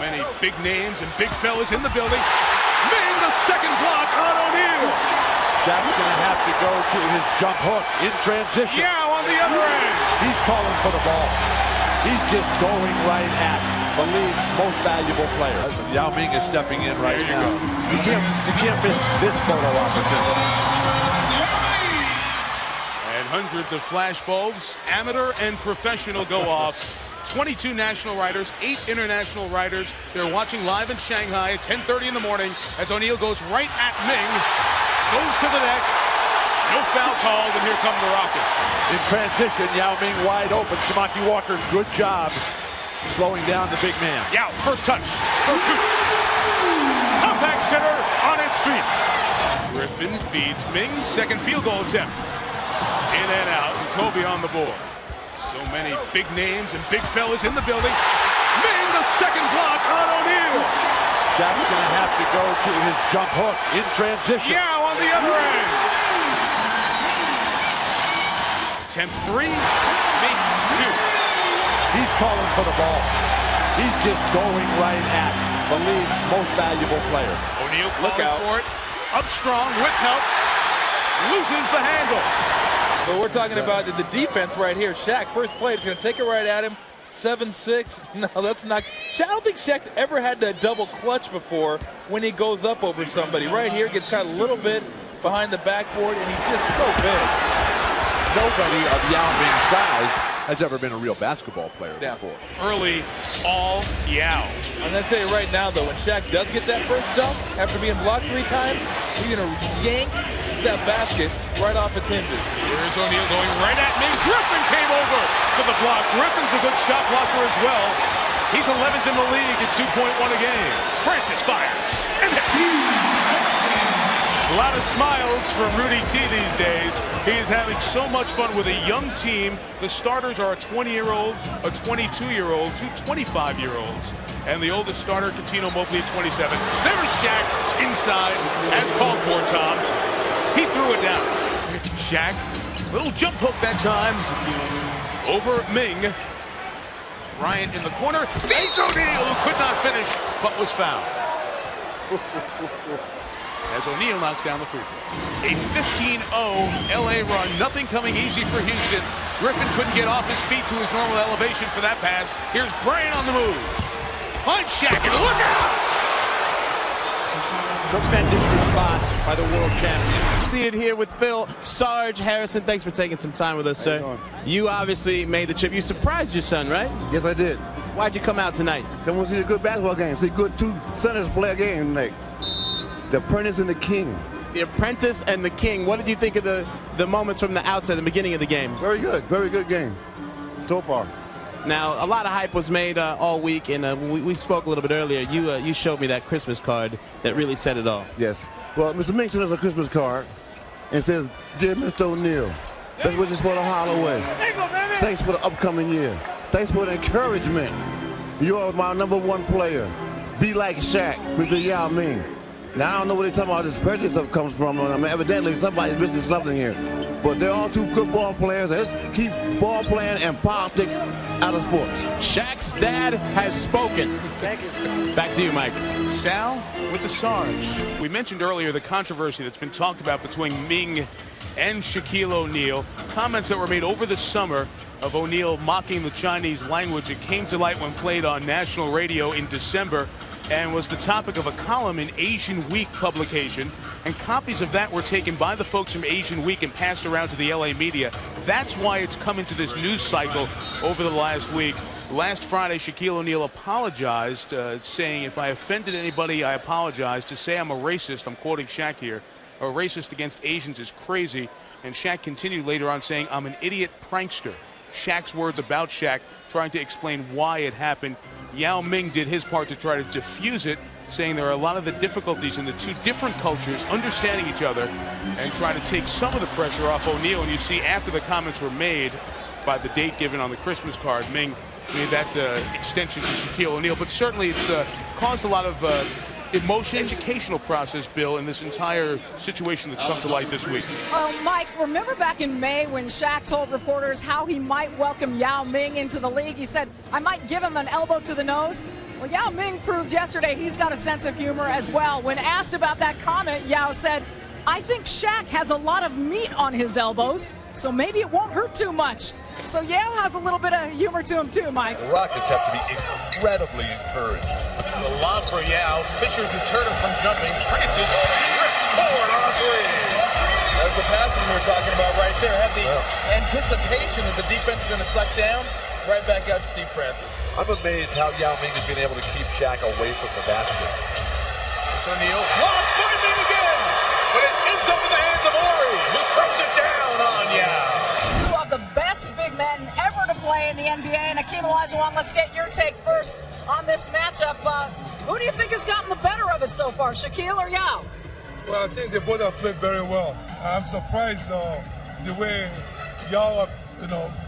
many big names and big fellas in the building. Ming, the second block on O'Neal. Shaq's going to have to go to his jump hook in transition. Yao on the other end. He's calling for the ball. He's just going right at the league's most valuable player. Yao Ming is stepping in right now. You can't miss this photo opportunity. And hundreds of flash bulbs, amateur and professional, go off. 22 national writers, 8 international writers. They're watching live in Shanghai at 10:30 in the morning as O'Neal goes right at Ming. Goes to the net. No foul called, and here come the Rockets. In transition, Yao Ming wide open. Samaki Walker, good job slowing down the big man. Yao, first touch. First shoot. Compact center on its feet. Griffin feeds Ming. Second field goal attempt. In and out. Kobe on the board. So many big names and big fellas in the building. Ming, the second block on O'Neal. Shaq's going to have to go to his jump hook in transition. Yao on the other end. Attempt 3, make 2. He's calling for the ball. He's just going right at the league's most valuable player. O'Neal calling for it. Up strong with help. Loses the handle. But we're talking about the defense right here. Shaq, first play, is going to take it right at him. 7-6. No, that's not. I don't think Shaq's ever had that double clutch before when he goes up over somebody. Right here, gets caught a little bit behind the backboard, and he's just so big. Nobody of Yao Ming's size has ever been a real basketball player before. Early, all Yao. I'm going to tell you right now, though, when Shaq does get that first dunk, after being blocked 3 times, he's going to yank that basket right off its hinges. Here's O'Neal going right at Ming. Griffin came over to the block. Griffin's a good shot blocker as well. He's 11th in the league at 2.1 a game. Francis fires. And a lot of smiles from Rudy T these days. He is having so much fun with a young team. The starters are a 20-year-old, a 22-year-old, 2 25-year-olds. And the oldest starter, Coutinho Mobley, at 27. There's Shaq inside, as called for, Tom. He threw it down. Shaq, little jump hook that time. Over Ming. Bryant in the corner. Beats O'Neal, who could not finish, but was fouled. As O'Neal knocks down the free throw. A 15-0 LA run. Nothing coming easy for Houston. Griffin couldn't get off his feet to his normal elevation for that pass. Here's Bryant on the move. Finds Shaq, and look out! Tremendous response by the world champion. See it here with Phil. Sarge Harrison, thanks for taking some time with us, sir. You obviously made the trip. You surprised your son, right? Yes, I did. Why'd you come out tonight? Come and see a good basketball game. See good 2 centers play a game tonight. The Apprentice and the King. The Apprentice and the King. What did you think of the moments from the outset, the beginning of the game? Very good game so far. Now, a lot of hype was made all week, and we spoke a little bit earlier. You showed me that Christmas card that really said it all. Yes. Well, Mr. Ming sent us a Christmas card and says, "Dear Mr. O'Neal, best wishes for the holiday. Thanks for the upcoming year. Thanks for the encouragement. You are my #1 player. Be like Shaq, Mr. Yao Ming." Now, I don't know where they're talking about this prejudice stuff comes from. I mean, evidently, somebody's missing something here. But they're all 2 good ball players. Let's keep ball playing and politics out of sports. Shaq's dad has spoken. Thank you. Back to you, Mike. Sal with the Sarge. We mentioned earlier the controversy that's been talked about between Ming and Shaquille O'Neal. Comments that were made over the summer of O'Neal mocking the Chinese language. It came to light when played on national radio in December and was the topic of a column in Asian Week publication. And copies of that were taken by the folks from Asian Week and passed around to the LA media. That's why it's come into this news cycle over the last week. Last Friday, Shaquille O'Neal apologized, saying, "If I offended anybody, I apologize. To say I'm a racist," I'm quoting Shaq here, "a racist against Asians is crazy." And Shaq continued later on saying, "I'm an idiot prankster." Shaq's words about Shaq, trying to explain why it happened. Yao Ming did his part to try to diffuse it, saying there are a lot of the difficulties in the 2 different cultures understanding each other and trying to take some of the pressure off O'Neal. And you see after the comments were made by the date given on the Christmas card, Ming made that extension to Shaquille O'Neal. But certainly it's caused a lot of emotion, educational process, Bill, in this entire situation that's come to light this week. Well, Mike, remember back in May when Shaq told reporters how he might welcome Yao Ming into the league? He said, "I might give him an elbow to the nose." Well, Yao Ming proved yesterday he's got a sense of humor as well. When asked about that comment, Yao said, "I think Shaq has a lot of meat on his elbows, so maybe it won't hurt too much." So Yao has a little bit of humor to him too, Mike. The Rockets have to be incredibly encouraged. The lob for Yao. Fisher deterred him from jumping. Francis rips forward on a three. That's the passing we were talking about right there. Had the anticipation that the defense is going to suck down. Right back out Steve Francis. I'm amazed how Yao Ming has been able to keep Shaq away from the basket. It's O'Neal. Lob by Ming again. But it ends up in the hands of Ori, who throws it down on Yao. Two of the best big men ever to play in the NBA. And Akeem Olajuwon, let's get your take first on this matchup. Who do you think has gotten the better of it so far, Shaquille or Yao? Well, I think they both have played very well. I'm surprised the way Yao,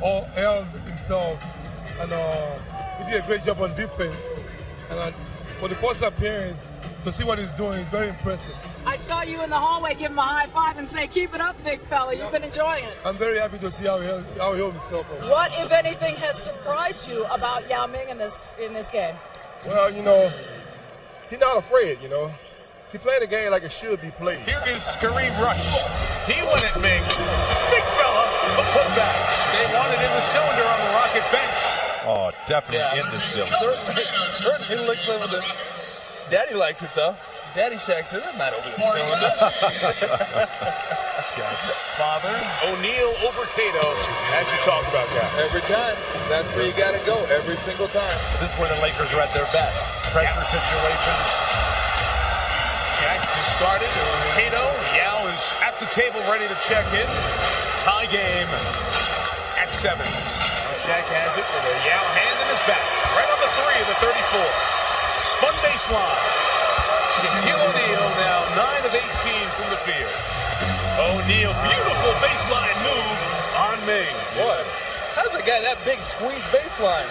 all held himself, and he did a great job on defense. And for the first appearance, to see what he's doing is very impressive. I saw you in the hallway give him a high five and say, "Keep it up, big fella. You've been enjoying it." I'm very happy to see how he held himself. What, if anything, has surprised you about Yao Ming in this game? Well, he's not afraid. He played the game like it should be played. Here is Kareem Rush. He went at Ming. Big fella, the putback. They want it in the cylinder on the Rocket bench. Oh, definitely in the cylinder. Certainly looks over the. Daddy likes it though. Daddy Shaq says it's not over the cylinder. Shaq's father, O'Neal over Cato, as you talked about that. Every time. That's where you got to go. Every single time. This is where the Lakers are at their best. Pressure situations. Shaq has started. Cato, Yao is at the table ready to check in. Tie game at 7. Shaq has it with a Yao hand in his back. Right on the 3 of the 34. Spun baseline. Shaquille O'Neal now 9 of 18 from the field. O'Neal, beautiful baseline move on Ming. What? How's the guy that big squeeze baseline?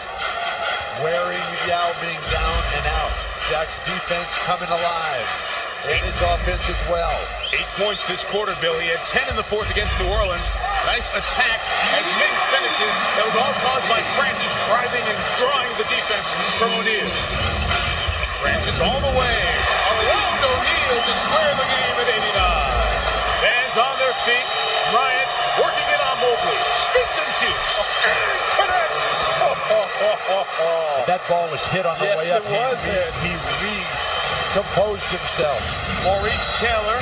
Wearing Yao Ming down and out. Shaq's defense coming alive. And his offense as well. 8 points this quarter, Bill. He had 10 in the 4th against New Orleans. Nice attack as Ming finishes. That was all caused by Francis driving and drawing the defense from O'Neal. Francis all the way around O'Neal to square the game at 89. Fans on their feet. Bryant working it on Mobley. Spins and shoots. And connects. That ball was hit on the way up. He recomposed himself. Maurice Taylor,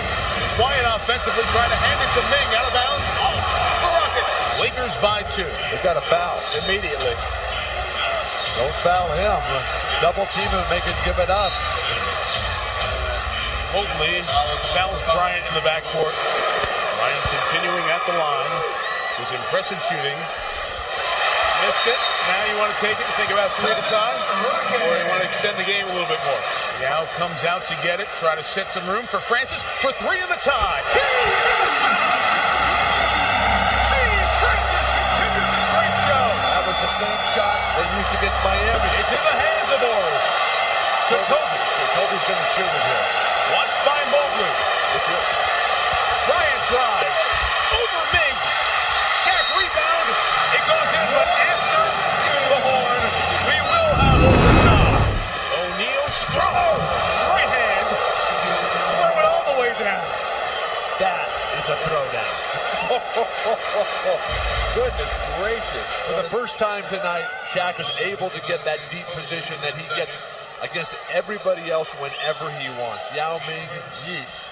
quiet offensively, trying to hand it to Ming. Out of bounds. Off the Rockets. Lakers by 2. They got a foul. Immediately. Don't foul him. Double team him and make him give it up. Mobley fouls Bryant in the backcourt. Bryant continuing at the line. His impressive shooting. Missed it. Now you want to take it and think about 3 at a time? Or you want to extend the game a little bit more? Now comes out to get it. Try to set some room for Francis for 3 in the tie. Francis continues his great show. That was the same shot they used against Miami. It's in the hands of Ori. To Kobe. Kobe's going to shoot it here. Watched by Mobley. Bryant drives. Over Ming. Shaq rebound. It goes in, but after the horn, we will have overtime. O'Neal strong. Right hand. Throw it all the way down. That is a throwdown. Goodness gracious. For the first time tonight, Shaq is able to get that deep position that he gets against everybody else whenever he wants. Yao Ming, Yeesh.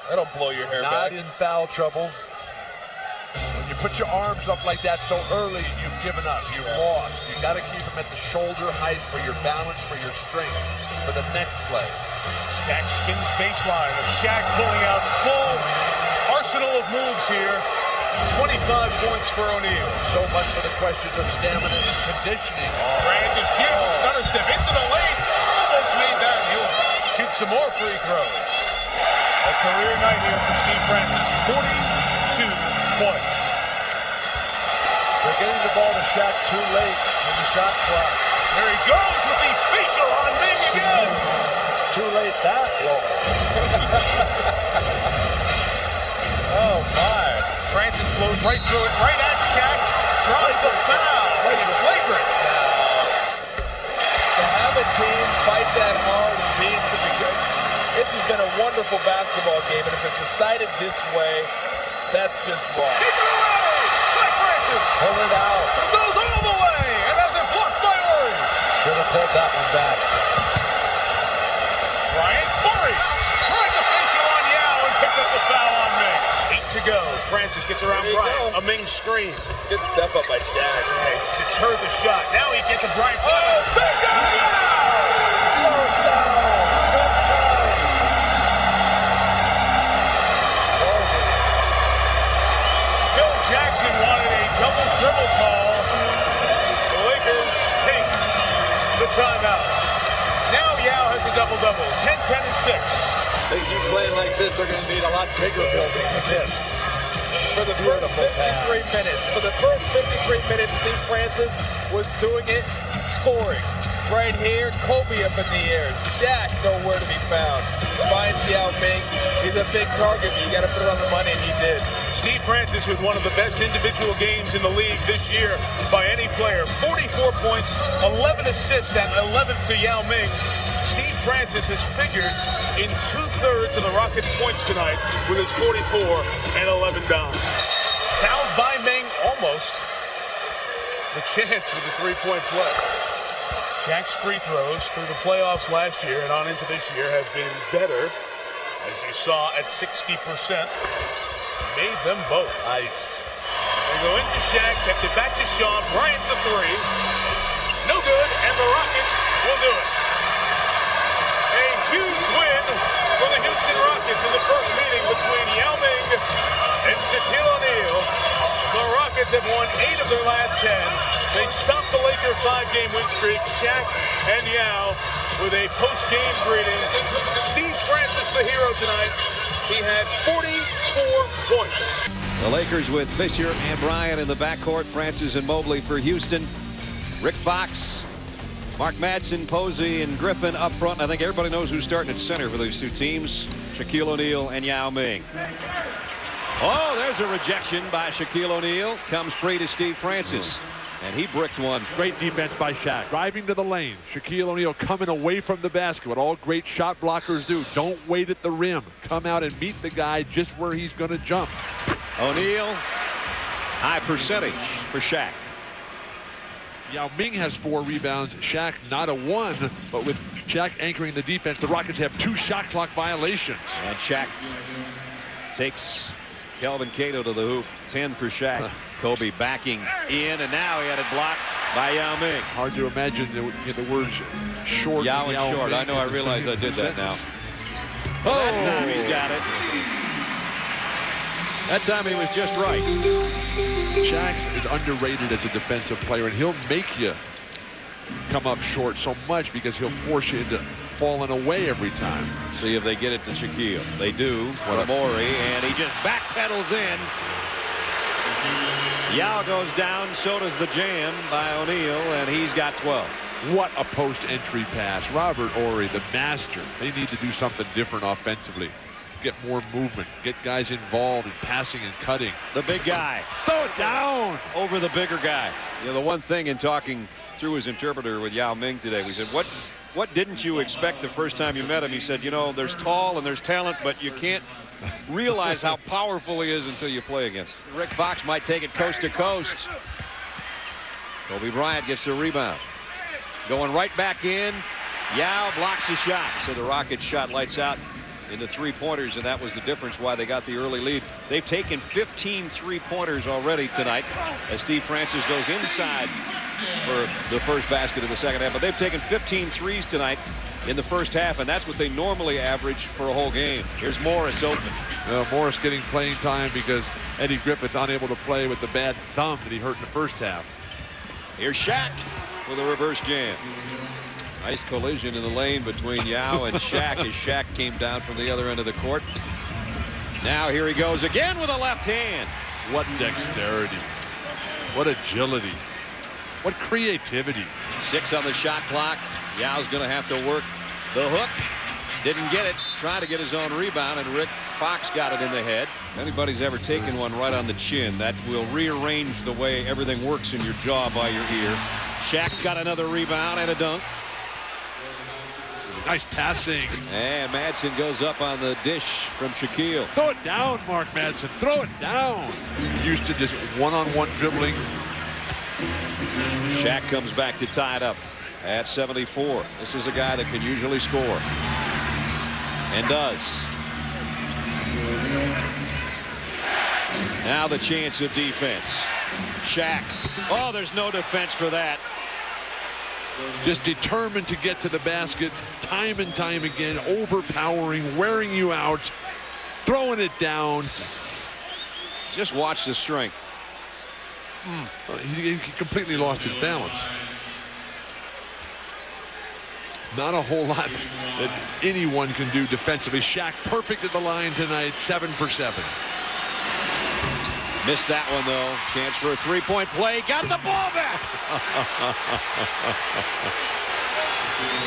That'll blow your hair not back. in foul trouble. When you put your arms up like that so early, you've given up. You've lost. You've got to keep them at the shoulder height for your balance, for your strength, for the next play. Shaq spins baseline. Shaq pulling out full arsenal of moves here. 25 points for O'Neal. So much for the questions of stamina and conditioning. Francis, beautiful stutter step into the lane. Almost made that. He'll shoot some more free throws. A career night here for Steve Francis. 42 points. They're getting the ball to Shaq too late in the shot clock. There he goes with the facial on Ming again. Too late that long. Oh, my. Francis blows right through it, right at Shaq. Draws the foul. It's flagrant. To have a team fight that hard and be in such a good. This has been a wonderful basketball game, and if it's decided this way, that's just wrong. Take it away! Black Francis! Pull it out. Goes all the way, and has it blocked by Ori. Should have pulled that one back. Bryant Murray tried to facial on Yao and picked up the foul on Ming. 8 to go. Francis gets around There you Bryant. go. A Ming screen. Good step up by Shaq. Deterred the shot. Now he gets a Bryant. Picked up Yao! Phil Jackson wanted a double dribble call. The Lakers take the timeout. Now Yao has a double-double. 10, 10, and 6. They keep playing like this, they're going to need a lot bigger building than this. For the first 53 minutes, Steve Francis was doing it, scoring. Right here, Kobe up in the air. Shaq nowhere to be found. Finds Yao Ming. He's a big target, but you got to put it on the money, and he did. Steve Francis with one of the best individual games in the league this year by any player. 44 points, 11 assists, that 11th to Yao Ming. Steve Francis has figured in 2/3 of the Rockets' points tonight with his 44 and 11 down. Fouled by Ming, almost. The chance for the three-point play. Shaq's free throws through the playoffs last year and on into this year have been better, as you saw at 60%. Made them both. Nice. They go into Shaq, kept it back to Sean. Bryant the three. No good, and the Rockets will do it. A huge win for the Houston Rockets in the first meeting between Yao Ming and Shaquille O'Neal. The Rockets have won 8 of their last 10. They stopped the Lakers' 5-game win streak. Shaq and Yao with a post-game greeting. Steve Francis, the hero tonight. He had 44 points. The Lakers with Fisher and Bryant in the backcourt. Francis and Mobley for Houston. Rick Fox, Mark Madsen, Posey, and Griffin up front. I think everybody knows who's starting at center for these two teams. Shaquille O'Neal and Yao Ming. Oh, there's a rejection by Shaquille O'Neal. Comes free to Steve Francis. And he bricked one. Great defense by Shaq. Driving to the lane. Shaquille O'Neal coming away from the basket. What all great shot blockers do. Don't wait at the rim. Come out and meet the guy just where he's going to jump. O'Neal, high percentage for Shaq. Yao Ming has 4 rebounds. Shaq not a 1, but with Shaq anchoring the defense, the Rockets have 2 shot clock violations. And Shaq takes Kelvin Cato to the hoop. 10 for Shaq. Kobe backing in, and now he had it blocked by Yao Ming. Hard to imagine the words short. Yao and short. Ming I know, I realize I did that now. Oh, that time he's got it. That time he was just right. Shaq is underrated as a defensive player, and he'll make you come up short so much because he'll force you into falling away every time. See if they get it to Shaquille. They do. What Amori, and he just backpedals in. Yao goes down, so does the jam by O'Neal, and he's got 12. What a post-entry pass. Robert Horry, the master. They need to do something different offensively. Get more movement. Get guys involved in passing and cutting. The big guy. Throw it down. Over the bigger guy. You know, the one thing in talking through his interpreter with Yao Ming today, we said, what didn't you expect the first time you met him? He said, you know, there's tall and there's talent, but you can't realize how powerful he is until you play against him. Rick Fox might take it coast to coast. Kobe Bryant gets the rebound. Going right back in. Yao blocks the shot. So the Rockets shot lights out in the three-pointers, and that was the difference why they got the early lead. They've taken 15 three-pointers already tonight as Steve Francis goes inside for the first basket of the second half. But they've taken 15 threes tonight in the first half, and that's what they normally average for a whole game. Here's Morris open. Morris getting playing time because Eddie Griffith unable to play with the bad thumb that he hurt in the first half. Here's Shaq with a reverse jam. Nice collision in the lane between Yao and Shaq as Shaq came down from the other end of the court. Now here he goes again with a left hand. What dexterity. What agility. What creativity. 6 on the shot clock. Yao's going to have to work the hook. Didn't get it. Trying to get his own rebound, and Rick Fox got it in the head. If anybody's ever taken one right on the chin, that will rearrange the way everything works in your jaw by your ear. Shaq's got another rebound and a dunk. Nice passing. And Madsen goes up on the dish from Shaquille. Throw it down, Mark Madsen. Throw it down. Houston just one-on-one dribbling. Shaq comes back to tie it up at 74. This is a guy that can usually score. And does. Now the chance of defense. Shaq. Oh, there's no defense for that. Just determined to get to the basket time and time again, overpowering, wearing you out, throwing it down. Just watch the strength. He completely lost his balance. Not a whole lot that anyone can do defensively. Shaq perfect at the line tonight, 7 for 7. Missed that one, though. Chance for a three-point play. Got the ball back.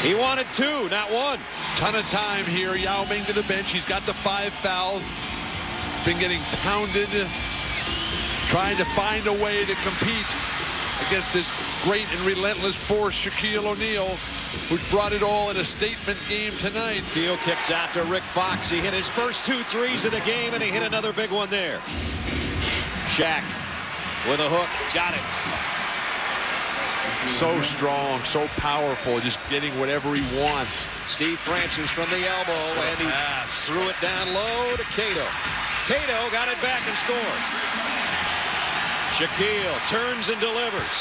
He wanted 2, not 1. Ton of time here. Yao Ming to the bench. He's got the 5 fouls. He's been getting pounded, trying to find a way to compete against this great and relentless force, Shaquille O'Neal, who's brought it all in a statement game tonight. Steele kicks out to Rick Fox. He hit his first 2 threes of the game, and he hit another big one there. Shaq with a hook. Got it. So strong, so powerful, just getting whatever he wants. Steve Francis from the elbow, and he threw it down low to Cato. Cato got it back and scores. Shaquille turns and delivers.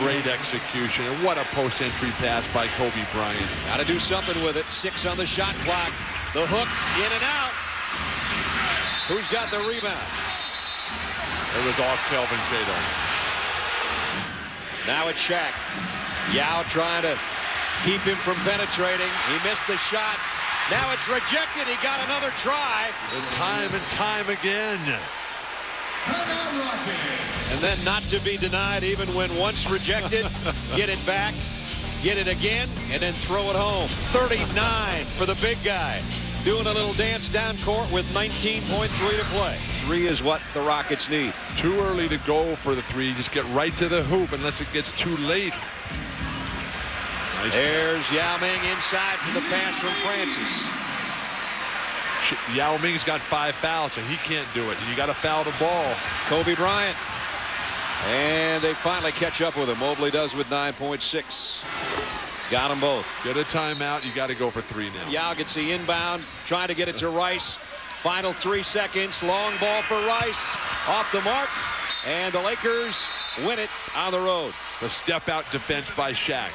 Great execution, and what a post-entry pass by Kobe Bryant. Got to do something with it. 6 on the shot clock. The hook, in and out. Who's got the rebound? It was off Kelvin Cato. Now it's Shaq. Yao trying to keep him from penetrating. He missed the shot. Now it's rejected. He got another try. And time again. And then not to be denied even when once rejected. Get it back, get it again, and then throw it home. 39 for the big guy. Doing a little dance down court with 19.3 to play. 3 is what the Rockets need. Too early to go for the 3. Just get right to the hoop unless it gets too late. Nice. There's Yao Ming inside for the pass from Francis. Yao Ming's got 5 fouls, so he can't do it. You got to foul the ball. Kobe Bryant. And they finally catch up with him. Mobley does with 9.6. Got them both. Get a timeout. You got to go for 3 now. Yao gets the inbound, trying to get it to Rice. Final 3 seconds. Long ball for Rice. Off the mark. And the Lakers win it on the road. The step-out defense by Shaq.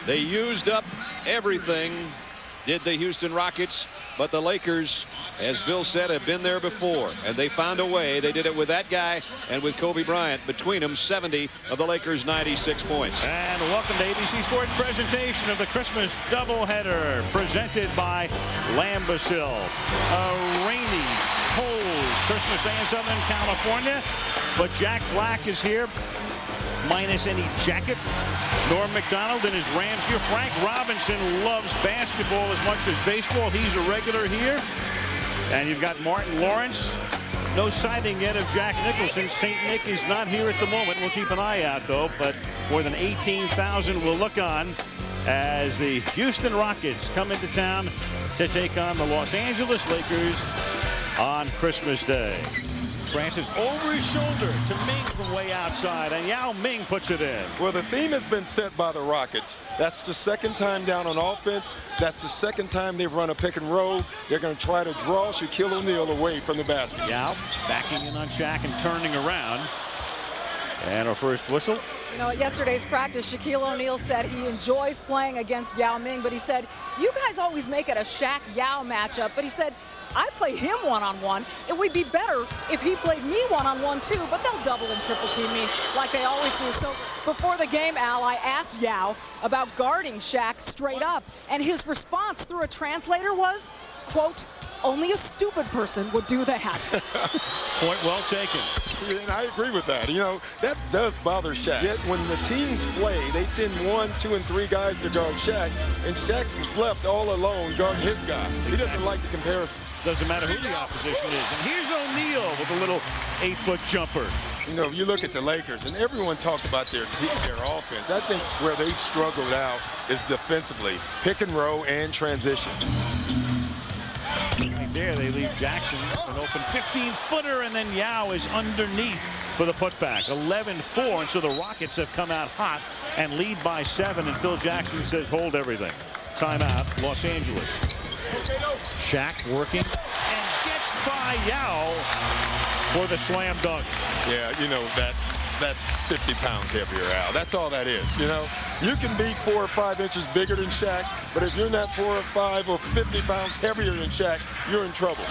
They used up everything, did the Houston Rockets, but the Lakers, as Bill said, have been there before, and they found a way. They did it with that guy and with Kobe Bryant. Between them, 70 of the Lakers' 96 points. And welcome to ABC Sports' presentation of the Christmas doubleheader, presented by Lambesil. A rainy, cold Christmas day in Southern California, but Jack Black is here, minus any jacket. Norm Macdonald in his Rams gear. Frank Robinson loves basketball as much as baseball. He's a regular here. And you've got Martin Lawrence. No sighting yet of Jack Nicholson. St. Nick is not here at the moment. We'll keep an eye out, though. But more than 18,000 will look on as the Houston Rockets come into town to take on the Los Angeles Lakers on Christmas Day. Francis over his shoulder to Ming from way outside, and Yao Ming puts it in. Well, the theme has been set by the Rockets. That's the second time down on offense. That's the second time they've run a pick and roll. They're going to try to draw Shaquille O'Neal away from the basket. Yao backing in on Shaq and turning around. And our first whistle. You know, at yesterday's practice, Shaquille O'Neal said he enjoys playing against Yao Ming, but he said, you guys always make it a Shaq-Yao matchup, but he said, I play him one-on-one. It would be better if he played me one-on-one too, but they'll double and triple team me like they always do. So before the game, Al, I asked Yao about guarding Shaq straight up, and his response through a translator was, quote, only a stupid person would do that. Point well taken. And I agree with that. You know, that does bother Shaq. Yet when the teams play, they send 1, 2, and 3 guys to guard Shaq, and Shaq's left all alone guarding his guy. He doesn't like the comparison. Doesn't matter who the opposition is. And here's O'Neal with a little 8-foot jumper. You know, you look at the Lakers, and everyone talked about their offense. I think where they've struggled out is defensively, pick and roll and transition. Right there, they leave Jackson an open 15-footer, and then Yao is underneath for the putback. 11-4, and so the Rockets have come out hot and lead by 7, and Phil Jackson says hold everything. Timeout, Los Angeles. Shaq working and gets by Yao for the slam dunk. Yeah, you know, that's 50 pounds heavier, Al. That's all that is, you know. You can be 4 or 5 inches bigger than Shaq, but if you're not 4 or 5 or 50 pounds heavier than Shaq, you're in trouble.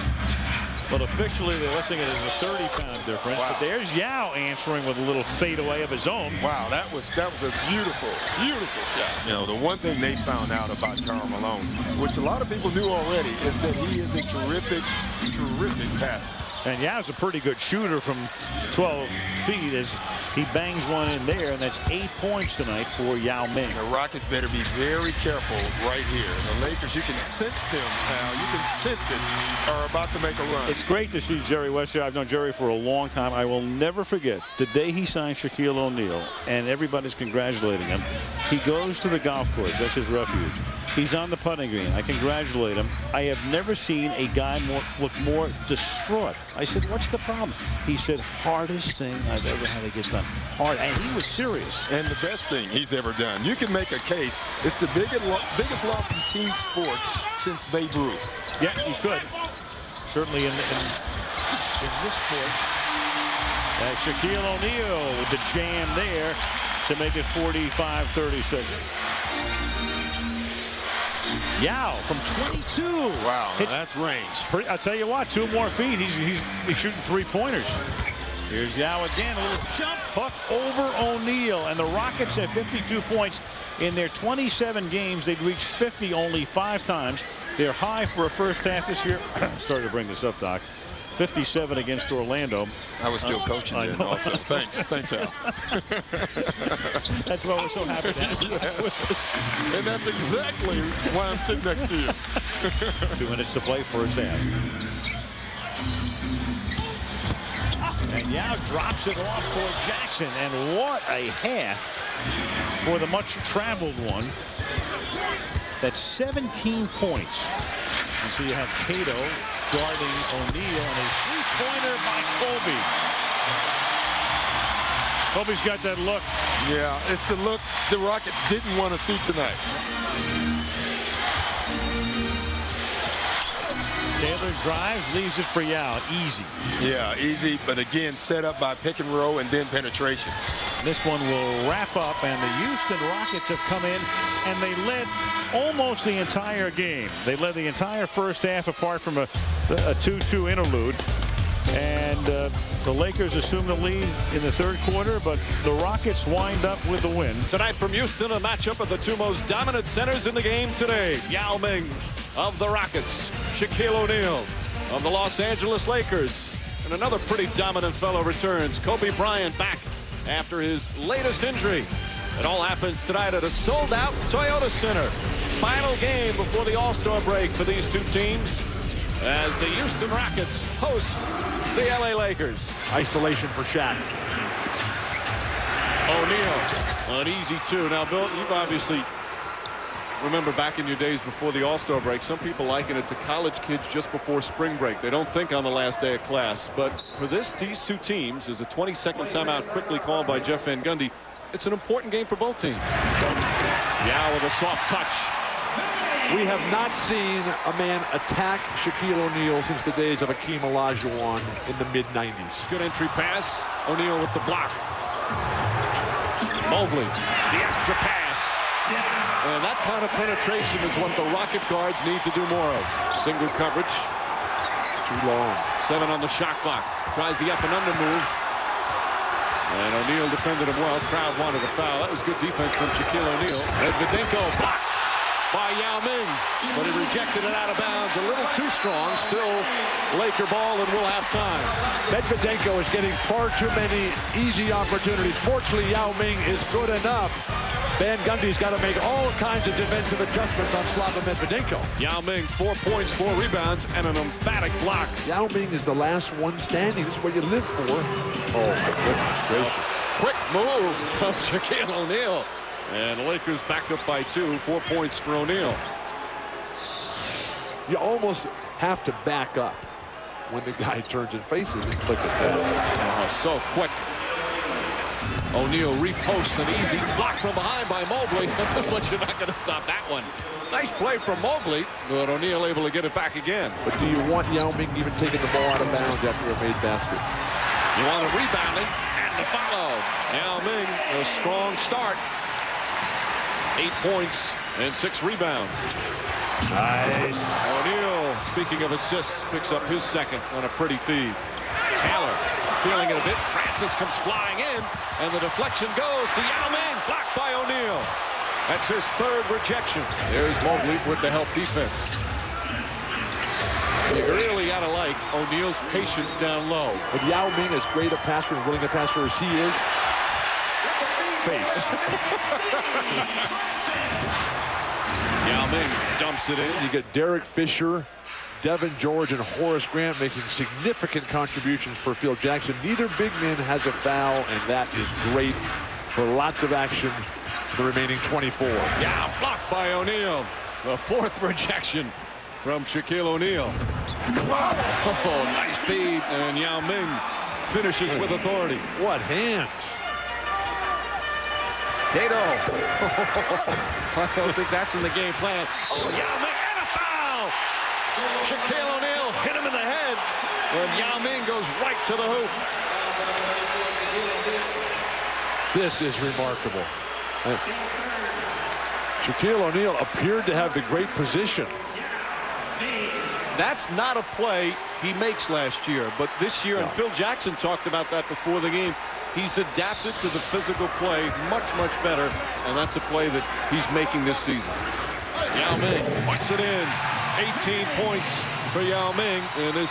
But officially, they're listing it as a 30-pound difference. Wow. But there's Yao answering with a little fadeaway of his own. Wow, that was a beautiful, beautiful shot. You know, the one thing they found out about Karl Malone, which a lot of people knew already, is that he is a terrific, terrific passer. And Yao's a pretty good shooter from 12 feet as he bangs one in there, and that's 8 points tonight for Yao Ming. The Rockets better be very careful right here. The Lakers, you can sense them, pal. You can sense it, are about to make a run. It's great to see Jerry West here. I've known Jerry for a long time. I will never forget the day he signed Shaquille O'Neal, and everybody's congratulating him. He goes to the golf course. That's his refuge. He's on the putting green. I congratulate him. I have never seen a guy look more distraught. I said, what's the problem? He said, hardest thing I've ever had to get done. Hard. And he was serious. And the best thing he's ever done. You can make a case. It's the biggest loss in team sports since Babe Ruth. Yeah, you could. Certainly in this sport. Shaquille O'Neal with the jam there to make it 45-36. Yao from 22. Wow, that's range. I'll tell you what, 2 more feet. He's shooting 3-pointers. Here's Yao again, a little jump hook over O'Neal, and the Rockets have 52 points in their 27 games. They'd reached 50 only 5 times. They're high for a first half this year. Sorry to bring this up, Doc. 57 against Orlando. I was still coaching then also. Thanks, Al. That's why we're so happy to have you with us. And that's exactly why I'm sitting next to you. 2 minutes to play first half. And Yao drops it off for Jackson. And what a half for the much-traveled one. That's 17 points. And so you have Cato guarding O'Neal, and a 3-pointer by Kobe. Kobe's got that look. Yeah, it's a look the Rockets didn't want to see tonight. Taylor drives, leaves it for Yao. Easy. Yeah, easy, but again, set up by pick and roll and then penetration. This one will wrap up, and the Houston Rockets have come in, and they led almost the entire game. They led the entire first half apart from a 2-2 interlude. And the Lakers assume the lead in the third quarter, but the Rockets wind up with the win. Tonight from Houston, a matchup of the 2 most dominant centers in the game today. Yao Ming of the Rockets, Shaquille O'Neal of the Los Angeles Lakers. And another pretty dominant fellow returns, Kobe Bryant, back after his latest injury. It all happens tonight at a sold-out Toyota Center. Final game before the All-Star break for these 2 teams as the Houston Rockets host the LA Lakers. Isolation for Shaq. O'Neal, an easy 2. Now, Bill, you've obviously remember back in your days before the All-Star break, some people liken it to college kids just before spring break. They don't think on the last day of class. But for these 2 teams, there's a 20-second timeout quickly called by Jeff Van Gundy. It's an important game for both teams. Yao with a soft touch. We have not seen a man attack Shaquille O'Neal since the days of Akeem Olajuwon in the mid-90s. Good entry pass. O'Neal with the block. Mobley, the extra pass. And that kind of penetration is what the Rocket guards need to do more of. Single coverage. Too long. 7 on the shot clock. Tries the up and under move. And O'Neal defended him well. Crowd wanted a foul. That was good defense from Shaquille O'Neal. Medvedenko blocked by Yao Ming, but he rejected it out of bounds. A little too strong. Still Laker ball, and we'll have time. Medvedenko is getting far too many easy opportunities. Fortunately, Yao Ming is good enough Van Gundy's got to make all kinds of defensive adjustments on Slava Medvedenko. Yao Ming, 4 points, 4 rebounds, and an emphatic block. Yao Ming is the last one standing. This is what you live for. Oh, my goodness gracious. Quick move from Shaquille O'Neal. And the Lakers backed up by 2, 4 points for O'Neal. You almost have to back up when the guy turns and faces and look at that. Oh, so quick. O'Neal reposts an easy block from behind by Mobley. But you're not going to stop that one. Nice play from Mobley, but O'Neal able to get it back again. But do you want Yao Ming even taking the ball out of bounds after a made basket? You want a rebounding and the follow. Yao Ming, a strong start. 8 points and 6 rebounds. Nice. O'Neal, speaking of assists, picks up his second on a pretty feed. Taylor feeling it a bit. Francis comes flying in, and the deflection goes to Yao Ming. Blocked by O'Neal. That's his 3rd rejection. There's Mobley with the help defense. You really got to like O'Neal's patience down low. But Yao Ming, as great a passer and willing a passer as he is, face. Yao Ming dumps it in. You get Derek Fisher, Devin George, and Horace Grant making significant contributions for Phil Jackson. Neither big man has a foul, and that is great for lots of action for the remaining 24. Yeah, blocked by O'Neal. The 4th rejection from Shaquille O'Neal. Oh, nice feed, and Yao Ming finishes with authority. What hands. Cato. I don't think that's in the game plan. Oh, Yao Ming, and a foul! Shaquille O'Neal hit him in the head, and Yao Ming goes right to the hoop. This is remarkable. Shaquille O'Neal appeared to have the great position. That's not a play he makes last year, but this year, and Phil Jackson talked about that before the game, he's adapted to the physical play much, much better, and that's a play that he's making this season. Yao Ming puts it in. 18 points for Yao Ming, and this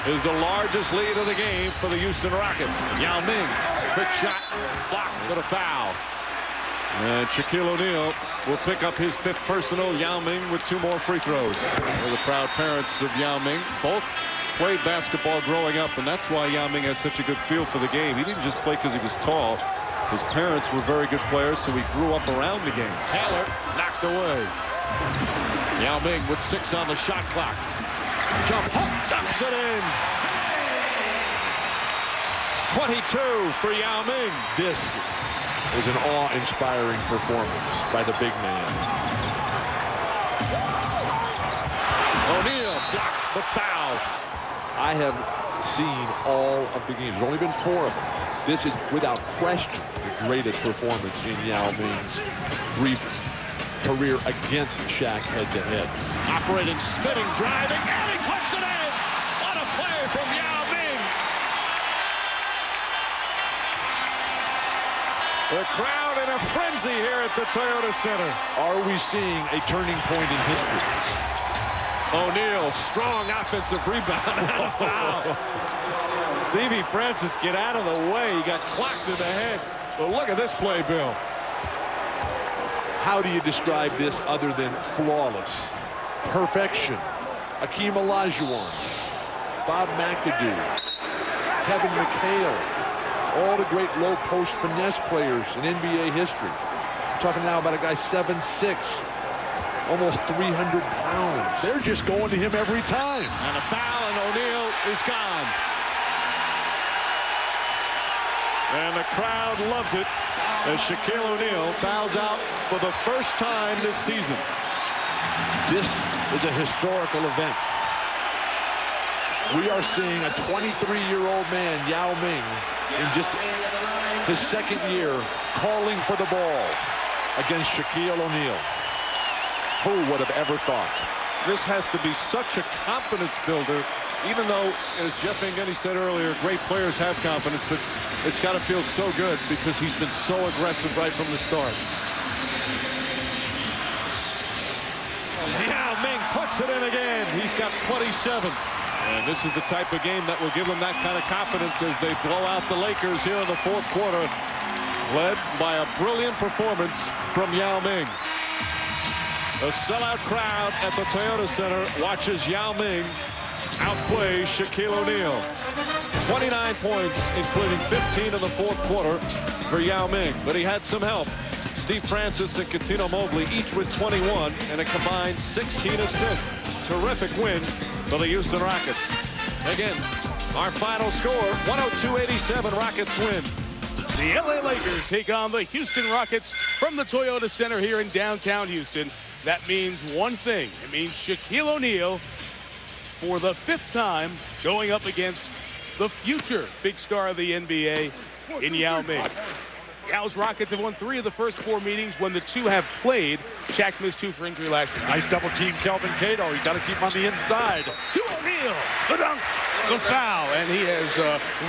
is the largest lead of the game for the Houston Rockets. Yao Ming, quick shot, blocked with a foul. And Shaquille O'Neal will pick up his 5th personal. Yao Ming with 2 more free throws. They're the proud parents of Yao Ming. Both played basketball growing up, and that's why Yao Ming has such a good feel for the game. He didn't just play because he was tall. His parents were very good players, so he grew up around the game. Taylor knocked away. Yao Ming with 6 on the shot clock. Jump hook, dumps it in. 22 for Yao Ming. This is an awe-inspiring performance by the big man. O'Neal blocked the foul. I have seen all of the games. There's only been 4 of them. This is, without question, the greatest performance in Yao Ming's brief career against Shaq head-to-head. Operating, spinning, driving, and he puts it in! What a play from Yao Ming! The crowd in a frenzy here at the Toyota Center. Are we seeing a turning point in history? O'Neal, strong offensive rebound and a foul. Stevie Francis, get out of the way. He got clocked in the head. But look at this play, Bill. How do you describe this other than flawless? Perfection. Akeem Olajuwon, Bob McAdoo, Kevin McHale, all the great low post finesse players in NBA history. I'm talking now about a guy 7'6", almost 300 pounds. They're just going to him every time. And a foul, and O'Neal is gone. And the crowd loves it as Shaquille O'Neal fouls out for the first time this season. This is a historical event. We are seeing a 23-year-old man, Yao Ming, in just his 2nd year, calling for the ball against Shaquille O'Neal. Who would have ever thought? This has to be such a confidence builder, even though, as Jeff Van Gundy said earlier, great players have confidence, but it's got to feel so good because he's been so aggressive right from the start. Yao Ming puts it in again. He's got 27. And this is the type of game that will give them that kind of confidence as they blow out the Lakers here in the 4th quarter, led by a brilliant performance from Yao Ming. A sellout crowd at the Toyota Center watches Yao Ming outplay Shaquille O'Neal. 29 points, including 15 in the fourth quarter for Yao Ming, but he had some help. Steve Francis and Cuttino Mobley each with 21 and a combined 16 assists. Terrific win for the Houston Rockets. Again, our final score, 102-87, Rockets win. The LA Lakers take on the Houston Rockets from the Toyota Center here in downtown Houston. That means one thing. It means Shaquille O'Neal, for the 5th time, going up against the future big star of the NBA in Yao Ming. Yao's Rockets have won 3 of the first 4 meetings when the 2 have played. Shaq missed 2 for injury last year. Nice double team Kelvin Cato. You got to keep him on the inside. To O'Neal, the dunk, the foul, and he has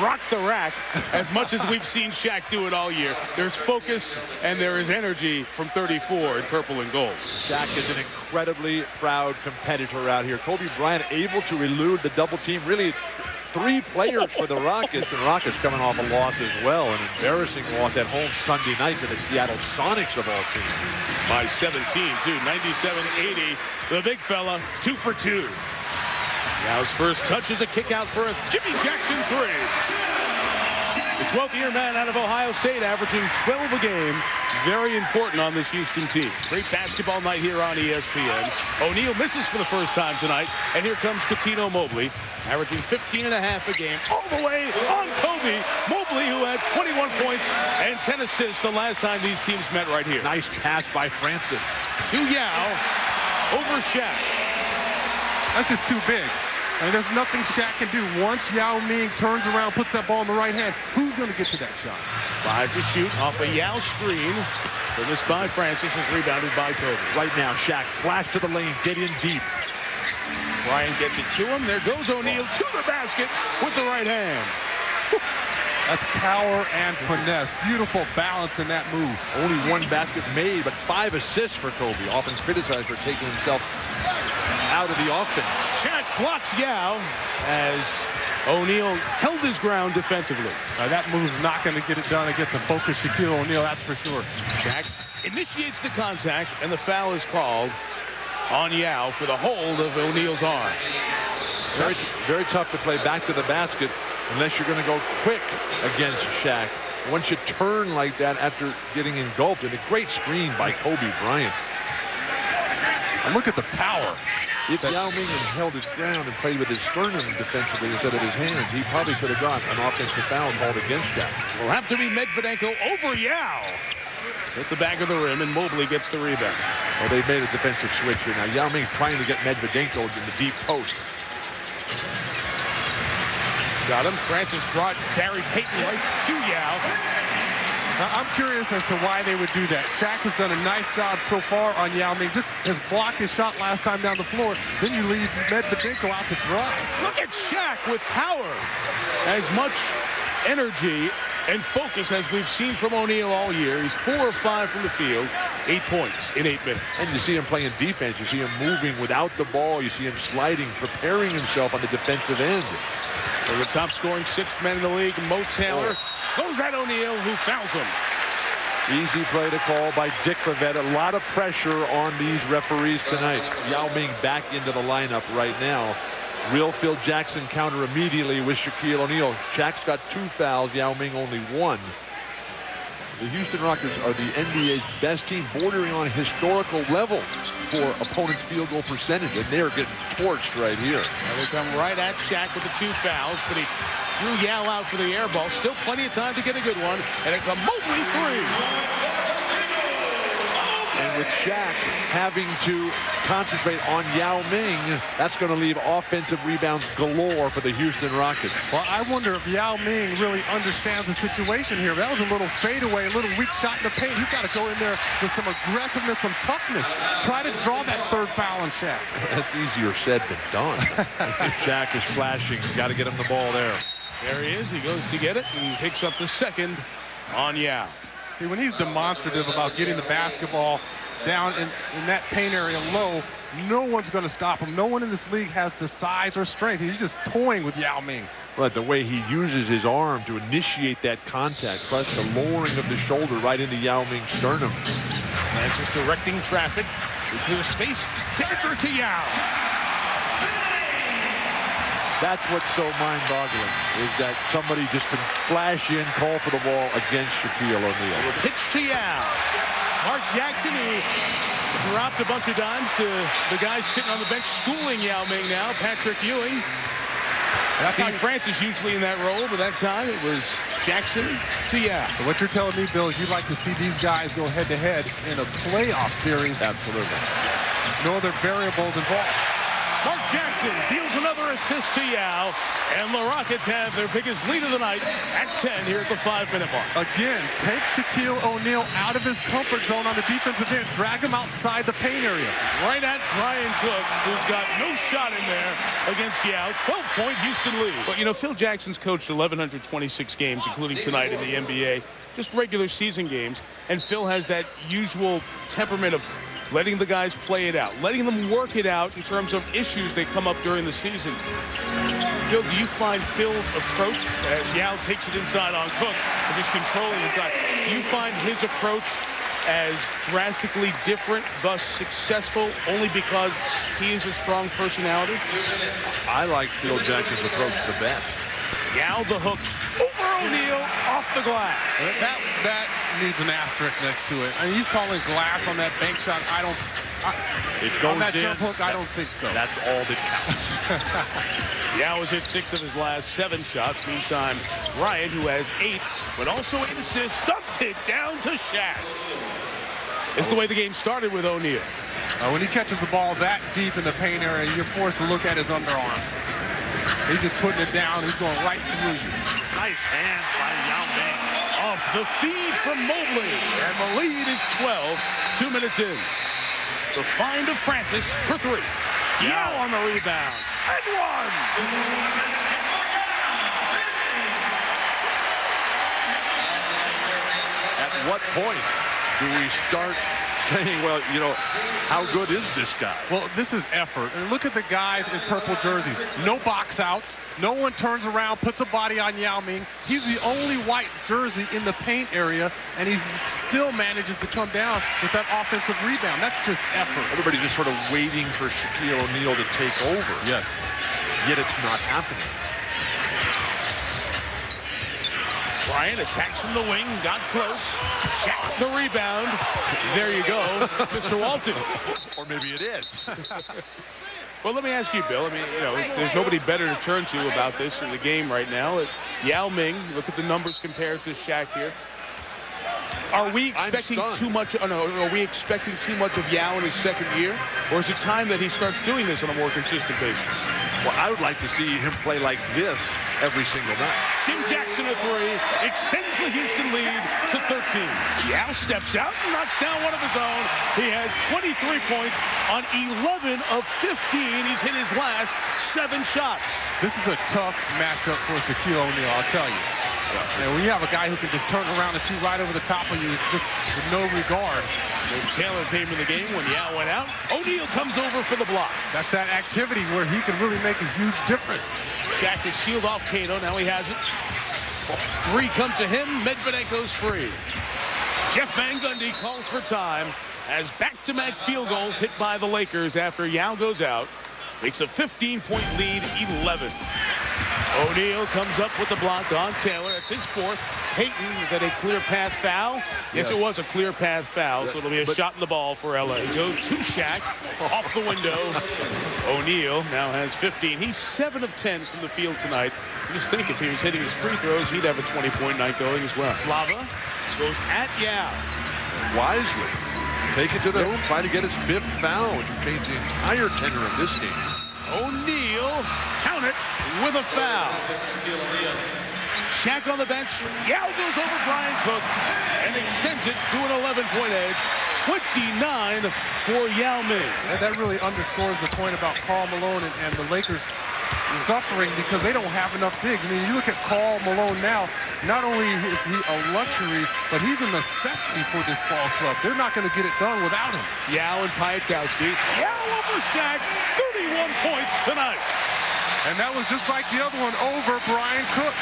rocked the rack as much as we've seen Shaq do it all year. There's focus and there is energy from 34 in purple and gold. Shaq is an incredibly proud competitor out here. Kobe Bryant able to elude the double team. Really 3 players for the Rockets, and Rockets coming off a loss as well. An embarrassing loss at home Sunday night to the Seattle Sonics of all teams. By 17, too, 97-80. The big fella, 2 for 2. Yao's first touch is a kick out for a Jimmy Jackson 3. The 12th-year man out of Ohio State, averaging 12 a game. Very important on this Houston team. Great basketball night here on ESPN. O'Neal misses for the first time tonight, and here comes Cuttino Mobley, averaging 15.5 a game, all the way on Kobe. Mobley, who had 21 points and 10 assists the last time these teams met right here. Nice pass by Francis. To Yao, over Shaq. That's just too big. I mean, there's nothing Shaq can do. Once Yao Ming turns around, puts that ball in the right hand, who's going to get to that shot? 5 to shoot off a Yao screen. So this by Francis is rebounded by Kobe. Right now, Shaq flash to the lane, get in deep. Bryant gets it to him. There goes O'Neal to the basket with the right hand. That's power and finesse. Beautiful balance in that move. Only 1 basket made, but 5 assists for Kobe. Often criticized for taking himself out of the offense. Shaq blocks Yao as O'Neal held his ground defensively. That move's not going to get it done against a focused Shaquille O'Neal, that's for sure. Shaq initiates the contact, and the foul is called on Yao for the hold of O'Neal's arm. Very, very tough to play back to the basket unless you're going to go quick against Shaq. Once you turn like that after getting engulfed, and a great screen by Kobe Bryant. And look at the power. If Yao Ming had held his ground and played with his sternum defensively instead of his hands, he probably could have got an offensive foul called against Shaq. Will have to be Medvedenko over Yao. Hit the back of the rim, and Mobley gets the rebound. Well, they made a defensive switch here. Now, Yao Ming's trying to get Medvedenko in the deep post. Got him. Francis brought Barry Payton right to Yao. I'm curious as to why they would do that. Shaq has done a nice job so far on Yao Ming. Just has blocked his shot last time down the floor. Then you leave Medvedenko out to dry. Look at Shaq with power. As much energy and focus as we've seen from O'Neal all year. He's 4 of 5 from the field, 8 points in 8 minutes. And you see him playing defense. You see him moving without the ball. You see him sliding, preparing himself on the defensive end. So the top scoring 6th man in the league, Mo Taylor, goes at O'Neal, who fouls him. Easy play to call by Dick Levet. A lot of pressure on these referees tonight. Yao Ming back into the lineup right now. Will Phil Jackson counter immediately with Shaquille O'Neal. Shaq's got 2 fouls, Yao Ming only 1. The Houston Rockets are the NBA's best team, bordering on historical levels for opponents' field goal percentage, and they're getting torched right here. And they come right at Shaq with the 2 fouls, but he threw Yao out for the air ball. Still plenty of time to get a good one, and it's a Mobley 3. And with Shaq having to concentrate on Yao Ming, that's going to leave offensive rebounds galore for the Houston Rockets. Well, I wonder if Yao Ming really understands the situation here. That was a little fadeaway, a little weak shot in the paint. He's got to go in there with some aggressiveness, some toughness. Try to draw that 3rd foul on Shaq. That's easier said than done. Shaq is flashing. Got to get him the ball there. There he is. He goes to get it and picks up the 2nd on Yao. See, when he's demonstrative about getting the basketball down in that paint area low, no one's going to stop him. No one in this league has the size or strength. He's just toying with Yao Ming. But the way he uses his arm to initiate that contact, plus the lowering of the shoulder right into Yao Ming's sternum. Francis directing traffic. We clear space to enter to Yao. That's what's so mind-boggling, is that somebody just can flash in, call for the ball against Shaquille O'Neal. Pitch to Yao. Mark Jackson, who dropped a bunch of dimes to the guys sitting on the bench schooling Yao Ming now. Patrick Ewing. Steve Francis usually in that role, but that time it was Jackson to Yao. So what you're telling me, Bill, is you'd like to see these guys go head-to-head in a playoff series. Absolutely. No other variables involved. Mark Jackson deals another assist to Yao, and the Rockets have their biggest lead of the night at 10 here at the 5-minute mark. Again, take Shaquille O'Neal out of his comfort zone on the defensive end. Drag him outside the paint area. Right at Brian Cook, who's got no shot in there against Yao. 12-point Houston lead. But, you know, Phil Jackson's coached 1,126 games, including tonight in the NBA. Just regular season games. And Phil has that usual temperament of letting the guys play it out, letting them work it out in terms of issues that come up during the season. Bill, do you find Phil's approach, as Yao takes it inside on Cook, and just controlling inside, do you find his approach as drastically different, thus successful, only because he is a strong personality? I like Phil Jackson's approach the best. Yao the hook over O'Neal off the glass. That needs an asterisk next to it. I mean, he's calling glass on that bank shot. It goes on that in. jump hook, I don't think so. That's all that counts. Yao has hit 6 of his last 7 shots. Meantime, Ryan, who has 8, but also 8 assists, dumped it down to Shaq. It's the way the game started with O'Neal. When he catches the ball that deep in the paint area, you're forced to look at his underarms. He's just putting it down. He's going right through you. Nice hands by Yao Ming. Off the feed from Mobley. And the lead is 12. 2 minutes in. The find of Francis for 3. Yao on the rebound. And 1. At what point do we start saying, well, you know, how good is this guy? Well, this is effort. And look at the guys in purple jerseys. No box outs. No one turns around, puts a body on Yao Ming. He's the only white jersey in the paint area, and he still manages to come down with that offensive rebound. That's just effort. Everybody's just sort of waiting for Shaquille O'Neal to take over. Yes. Yet it's not happening. Bryant attacks from the wing, got close. Shaq the rebound. There you go, Mr. Walton. Or maybe it is. Well, let me ask you, Bill. I mean, you know, there's nobody better to turn to about this in the game right now. Yao Ming, look at the numbers compared to Shaq here. Are we expecting too much? Oh no, are we expecting too much of Yao in his second year, or is it time that he starts doing this on a more consistent basis? Well, I would like to see him play like this every single night. Jim Jackson at 3 extends the Houston lead to 13. Yao steps out and knocks down one of his own. He has 23 points on 11 of 15. He's hit his last 7 shots. This is a tough matchup for Shaquille O'Neal, I'll tell you. And when you have a guy who can just turn around and shoot right over the top of you, just with no regard. Taylor came in the game when Yao went out. O'Neal comes over for the block. That's that activity where he can really make a huge difference. Shaq is sealed off Cato. Now he has it. 3 come to him. Medvedev's free. Jeff Van Gundy calls for time as back-to-back field goals hit by the Lakers after Yao goes out. Makes a 15-point lead, 11. O'Neal comes up with the block on Taylor. That's his 4th. Payton, is that a clear path foul? Yes, it was a clear path foul, so it'll be a shot in the ball for LA. Go to Shaq, off the window. O'Neal now has 15. He's 7 of 10 from the field tonight. Just think if he was hitting his free throws, he'd have a 20-point night going as well. Flava goes at Yao. Wisely. Take it to the hoop, try to get his 5th foul, which will change the entire tenor of this game. O'Neal, count it, with a foul. Shaq on the bench. Yao goes over Brian Cook and extends it to an 11-point edge. 29 for Yao Ming. And that really underscores the point about Karl Malone and the Lakers suffering because they don't have enough bigs. I mean, you look at Karl Malone now, not only is he a luxury, but he's a necessity for this ball club. They're not going to get it done without him. Yao and Piatkowski. Yao over Shaq, 31 points tonight. And that was just like the other one over Brian Cook.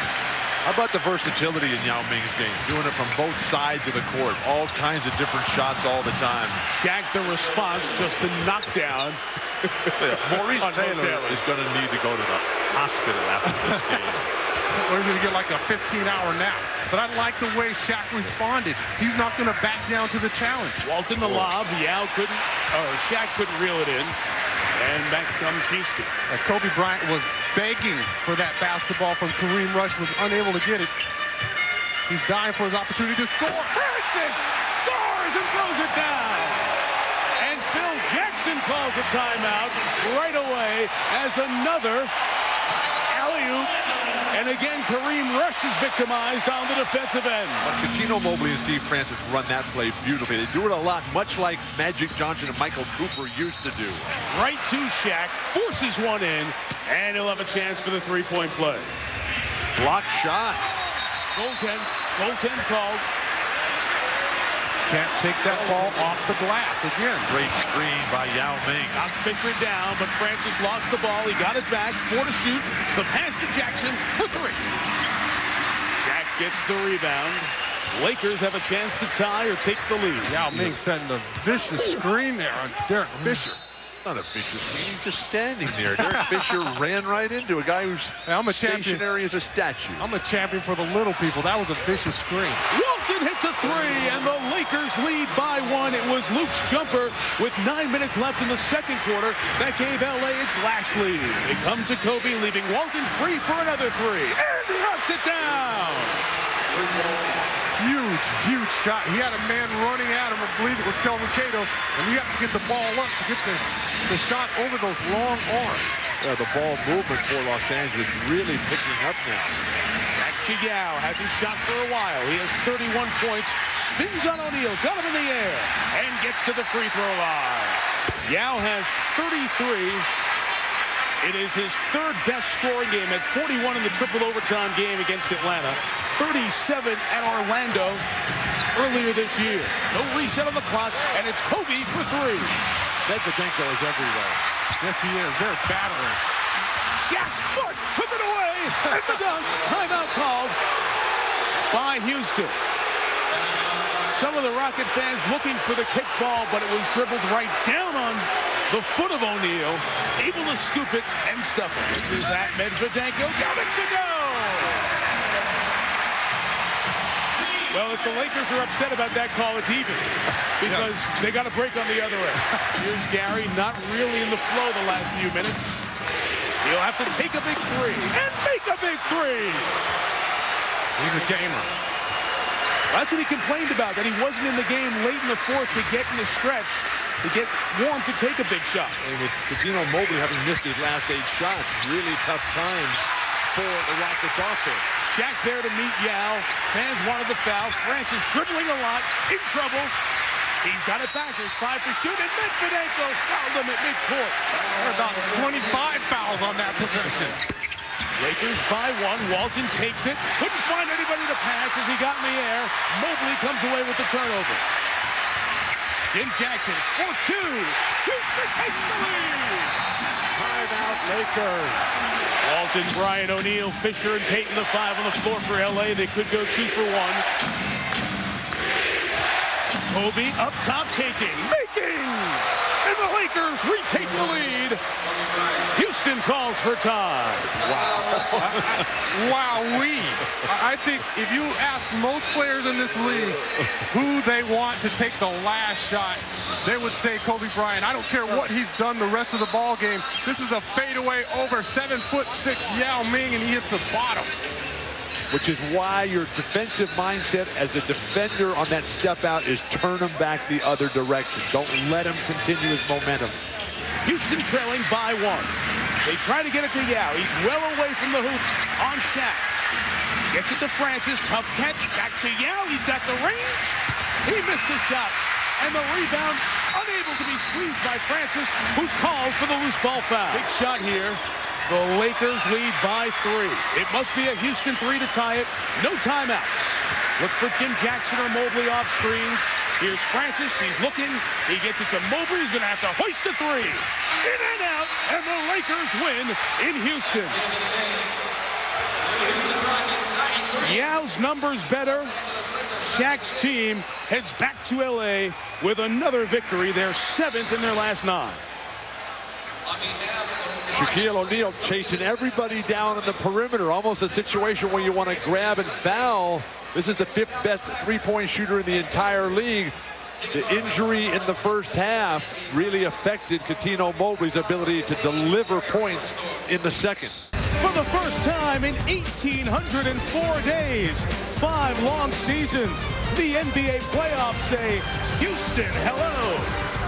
How about the versatility in Yao Ming's game? Doing it from both sides of the court. All kinds of different shots all the time. Shaq, the response, just the knockdown. Maurice Taylor is going to need to go to the hospital after this game. Or he's going to get like a 15-hour nap. But I like the way Shaq responded. He's not going to back down to the challenge. Walton the lob. Shaq couldn't reel it in. And back comes Houston. Kobe Bryant was begging for that basketball from Kareem Rush, was unable to get it. He's dying for his opportunity to score. Francis soars and throws it down. And Phil Jackson calls a timeout right away as another alley-oop. And again, Kareem Rush is victimized on the defensive end. But Cuttino Mobley and Steve Francis run that play beautifully. They do it a lot, much like Magic Johnson and Michael Cooper used to do. Right to Shaq, forces one in, and he'll have a chance for the three-point play. Block shot. Goaltend called. Can't take that ball off the glass again. Great screen by Yao Ming. Knocked Fisher down, but Francis lost the ball. He got it back, 4 to shoot. The pass to Jackson for 3. Shaq gets the rebound. Lakers have a chance to tie or take the lead. Yao Ming setting a vicious screen there on Derek Fisher. Not a vicious screen, he's just standing there. Derek Fisher ran right into a guy who's stationary as a statue. I'm a champion for the little people. That was a vicious screen. Walton hits a 3, and the Lakers lead by 1. It was Luke's jumper with 9 minutes left in the second quarter that gave LA its last lead. They come to Kobe, leaving Walton free for another 3, and he knocks it down. Huge shot. He had a man running at him. I believe it was Kelvin Cato, and you have to get the ball up to get the shot over those long arms. Yeah, the ball movement for Los Angeles really picking up now. Back to Yao. Hasn't shot for a while. He has 31 points. Spins on O'Neal. Got him in the air. And gets to the free throw line. Yao has 33. It is his 3rd best scoring game at 41 in the triple overtime game against Atlanta. 37 at Orlando earlier this year. No reset on the clock, and it's Kobe for 3. Medvedenko is everywhere. Yes, he is. They're battling. Shaq's foot took it away, and the dunk. Timeout called by Houston. Some of the Rocket fans looking for the kickball, but it was dribbled right down on the foot of O'Neal, able to scoop it and stuff it. This is at Medvedenko. Got it to go! Well, if the Lakers are upset about that call, it's even. Because they got a break on the other end. Here's Gary, not really in the flow the last few minutes. He'll have to take a big 3 and make a big 3. He's a gamer. That's what he complained about, that he wasn't in the game late in the 4th to get in the stretch, to get warm to take a big shot. And with Cuttino Mobley having missed his last 8 shots, really tough times for the Rockets offense. Shaq there to meet Yao. Fans wanted the foul. Francis dribbling a lot, in trouble. He's got it back. There's 5 to shoot, and Medvedenko fouled him at midcourt. There are about 25 fouls on that possession. Lakers by 1. Walton takes it. Couldn't find anybody to pass as he got in the air. Mobley comes away with the turnover. Jim Jackson for 2. Houston takes the lead. Timeout Lakers. Walton, Bryant, O'Neal, Fisher, and Payton, the 5 on the floor for LA. They could go 2 for 1. Kobe up top taking, making, and the Lakers retake the lead. Houston calls for time. Wowee. I think if you ask most players in this league who they want to take the last shot, they would say Kobe Bryant. I don't care what he's done the rest of the ball game. This is a fadeaway over 7'6" Yao Ming, and he hits the bottom. Which is why your defensive mindset as a defender on that step out is turn him back the other direction. Don't let him continue his momentum. Houston trailing by 1. They try to get it to Yao. He's well away from the hoop on Shaq. Gets it to Francis. Tough catch. Back to Yao. He's got the range. He missed the shot. And the rebound unable to be squeezed by Francis, who's called for the loose ball foul. Big shot here. The Lakers lead by 3. It must be a Houston 3 to tie it. No timeouts. Look for Jim Jackson or Mobley off screens. Here's Francis. He's looking. He gets it to Mobley. He's going to have to hoist a 3. In and out. And the Lakers win in Houston. Yao's numbers better. Shaq's team heads back to LA with another victory. They're 7th in their last 9. Shaquille O'Neal chasing everybody down in the perimeter. Almost a situation where you want to grab and foul. This is the 5th best three-point shooter in the entire league. The injury in the first half really affected Cuttino Mobley's ability to deliver points in the second. For the first time in 1,804 days, 5 long seasons, the NBA playoffs say, Houston, hello.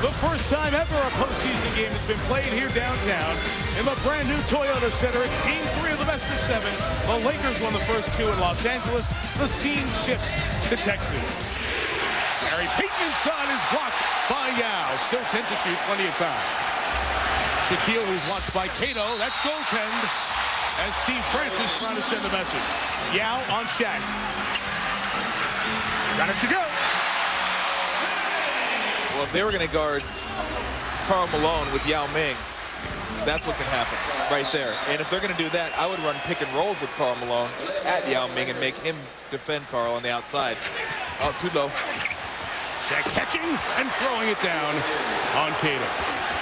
The first time ever a postseason game has been played here downtown in the brand new Toyota Center. It's game 3 of the best of 7. The Lakers won the first 2 in Los Angeles. The scene shifts to Texas. Gary Payton inside is blocked by Yao. Still 10 to shoot, plenty of time. Shaquille, who's watched by Cato. That's goaltend as Steve Francis trying to send the message. Yao on Shaq. Got it to go. Well, if they were going to guard Karl Malone with Yao Ming, that's what can happen right there. And if they're going to do that, I would run pick and rolls with Karl Malone at Yao Ming and make him defend Karl on the outside. Oh, too low. Shaq catching and throwing it down on Cato.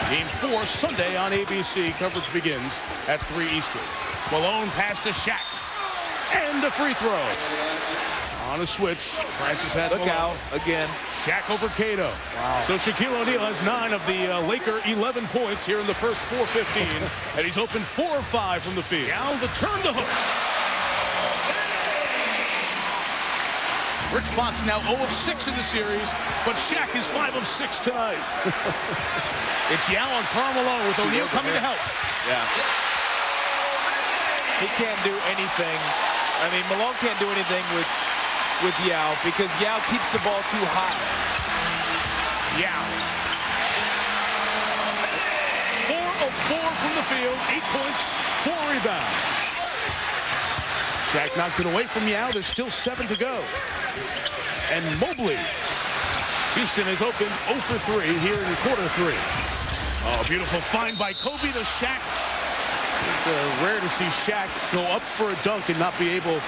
Game 4 Sunday on ABC. Coverage begins at 3 Eastern. Malone pass to Shaq. And a free throw. On a switch, Francis has Look out again. Shaq over Cato. Wow. So Shaquille O'Neal has 9 of the Laker 11 points here in the first 4:15, and he's open 4 of 5 from the field. Now the turn to hook. Rick Fox now 0 of 6 in the series, but Shaq is 5 of 6 tonight. It's Yao on Karl Malone with O'Neal coming to help. Yeah. He can't do anything. I mean, Malone can't do anything with Yao because Yao keeps the ball too high. Yao. 4 of 4 from the field, 8 points, 4 rebounds. Shaq knocked it away from Yao. There's still 7 to go. And Mobley. Houston is open 0 for 3 here in quarter 3. Oh, beautiful find by Kobe to Shaq. It's rare to see Shaq go up for a dunk and not be able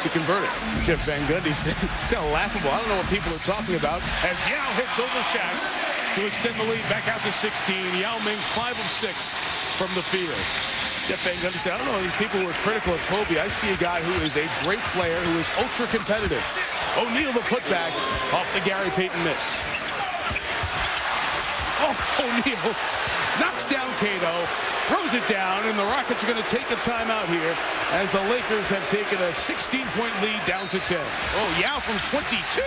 to convert it. Jeff Van Gundy said it's kind of laughable. I don't know what people are talking about. As Yao hits over Shaq to extend the lead back out to 16. Yao Ming 5 of 6 from the field. Jeff Van Gundy said, I don't know these people who are critical of Kobe. I see a guy who is a great player, who is ultra competitive. O'Neal the putback off the Gary Payton miss. Oh, O'Neal knocks down Cato, throws it down, and the Rockets are going to take a timeout here as the Lakers have taken a 16-point lead down to 10. Oh, Yao from 22.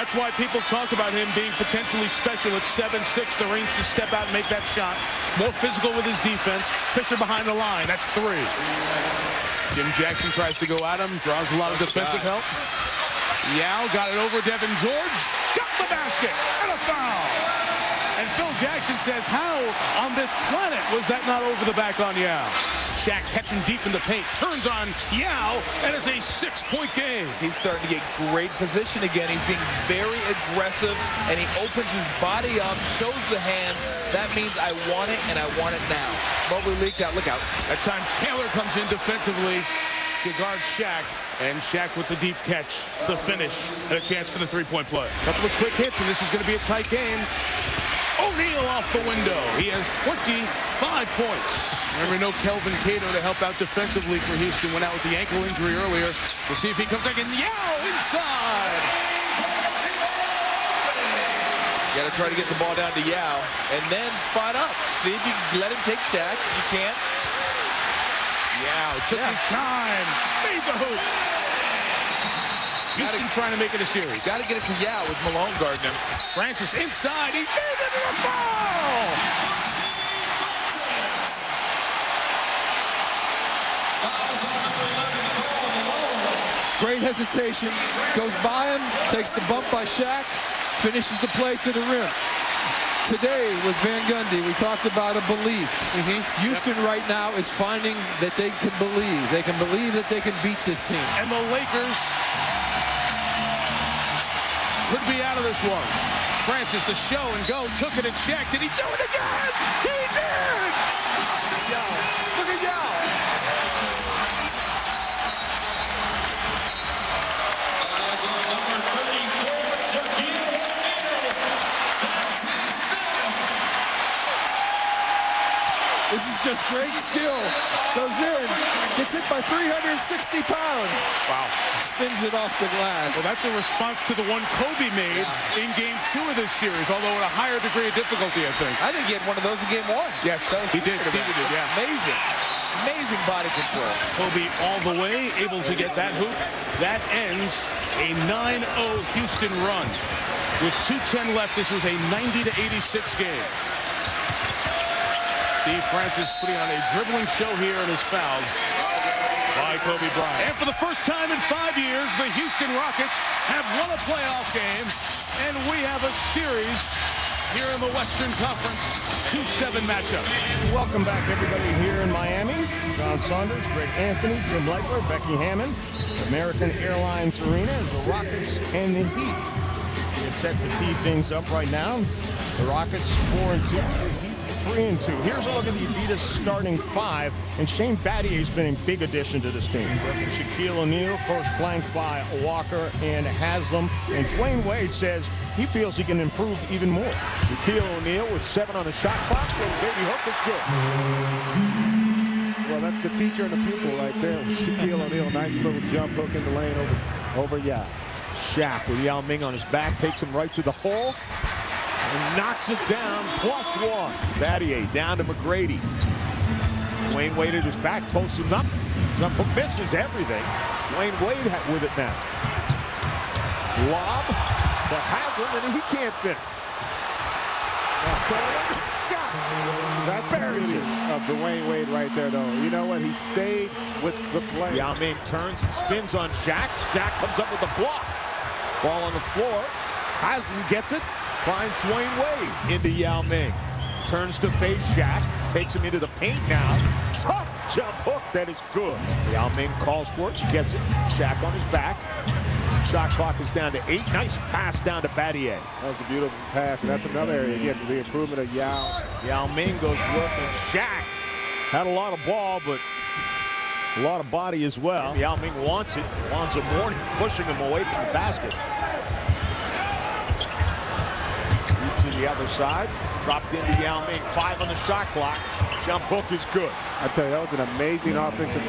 That's why people talk about him being potentially special at 7'6", the range to step out and make that shot. More physical with his defense. Fisher behind the line. That's 3. Jim Jackson tries to go at him, draws a lot of defensive help. Yao got it over Devin George. Got the basket and a foul. And Phil Jackson says, how on this planet was that not over the back on Yao? Shaq catching deep in the paint, turns on Yao, and it's a 6-point game. He's starting to get great position again. He's being very aggressive, and he opens his body up, shows the hands. That means I want it, and I want it now. Mobley leaked out. Look out. That time Taylor comes in defensively to guard Shaq, and Shaq with the deep catch, the finish, and a chance for the 3-point play. Couple of quick hits, and this is going to be a tight game. O'Neal off the window. He has 25 points. Remember, no Kelvin Cato to help out defensively for Houston. Went out with the ankle injury earlier. We'll see if he comes back in. Yao inside. You got to try to get the ball down to Yao and then spot up. See if you can let him take Shaq. You can't. Yao took his time. Made the hoop. Houston trying to make it a series. Got to get it to Yao with Malone guarding him. Francis inside. He made it to the ball. Great hesitation. Goes by him. Takes the bump by Shaq. Finishes the play to the rim. Today with Van Gundy, we talked about a belief. Houston right now is finding that they can believe. They can believe that they can beat this team. And the Lakers could be out of this one. Francis, the show and go, took it and Shaq. Did he do it again? He did! Yao. Look at Yao. This is just great skill. Goes in, gets hit by 360 pounds. Wow. Spins it off the glass. Well, that's a response to the one Kobe made in Game 2 of this series, although at a higher degree of difficulty, I think. I think he had one of those in Game 1. Yes, he did. Steve did, yeah. Amazing. Amazing body control. Kobe all the way, able to get that hoop. That ends a 9-0 Houston run. With 2:10 left, this was a 90-86 game. Steve Francis putting on a dribbling show here and is fouled by Kobe Bryant. And for the first time in 5 years, the Houston Rockets have won a playoff game, and we have a series here in the Western Conference 2-7 matchup. Welcome back, everybody, here in Miami. John Saunders, Greg Anthony, Tim Leitler, Becky Hammond, American Airlines Arena as the Rockets and the Heat get set to tee things up right now. The Rockets 4-2, the Heat 3-2. Here's a look at the Adidas starting five, and Shane Battier's been a big addition to this team. Shaquille O'Neal, of course, flanked by Walker and Haslam, and Dwayne Wade says he feels he can improve even more. Shaquille O'Neal with 7 on the shot clock. Little baby hook is good. Well, that's the teacher and the pupil right there. Shaquille O'Neal, nice little jump hook in the lane over Yao. Shaq with Yao Ming on his back, takes him right to the hole and knocks it down, +1. Battier down to McGrady. Dwayne Wade at his back, posts him up. Jump hook misses everything. Dwayne Wade with it now. Lob to Haslam, and he can't finish. That's the beauty of Dwayne Wade right there, though. You know what? He stayed with the play. Yao Ming turns and spins on Shaq. Shaq comes up with the block. Ball on the floor. Haslam gets it. Finds Dwayne Wade into Yao Ming. Turns to face Shaq. Takes him into the paint now. Tough jump hook. That is good. Yao Ming calls for it. He gets it. Shaq on his back. Shot clock is down to 8. Nice pass down to Battier. That was a beautiful pass, and that's another area, again, the improvement of Yao. Yao Ming goes working. Shaq had a lot of ball, but a lot of body as well. Yao Ming wants it. Alonzo Mourning pushing him away from the basket. Deep to the other side. Dropped into Yao Ming. 5 on the shot clock. Jump hook is good. I tell you, that was an amazing offensive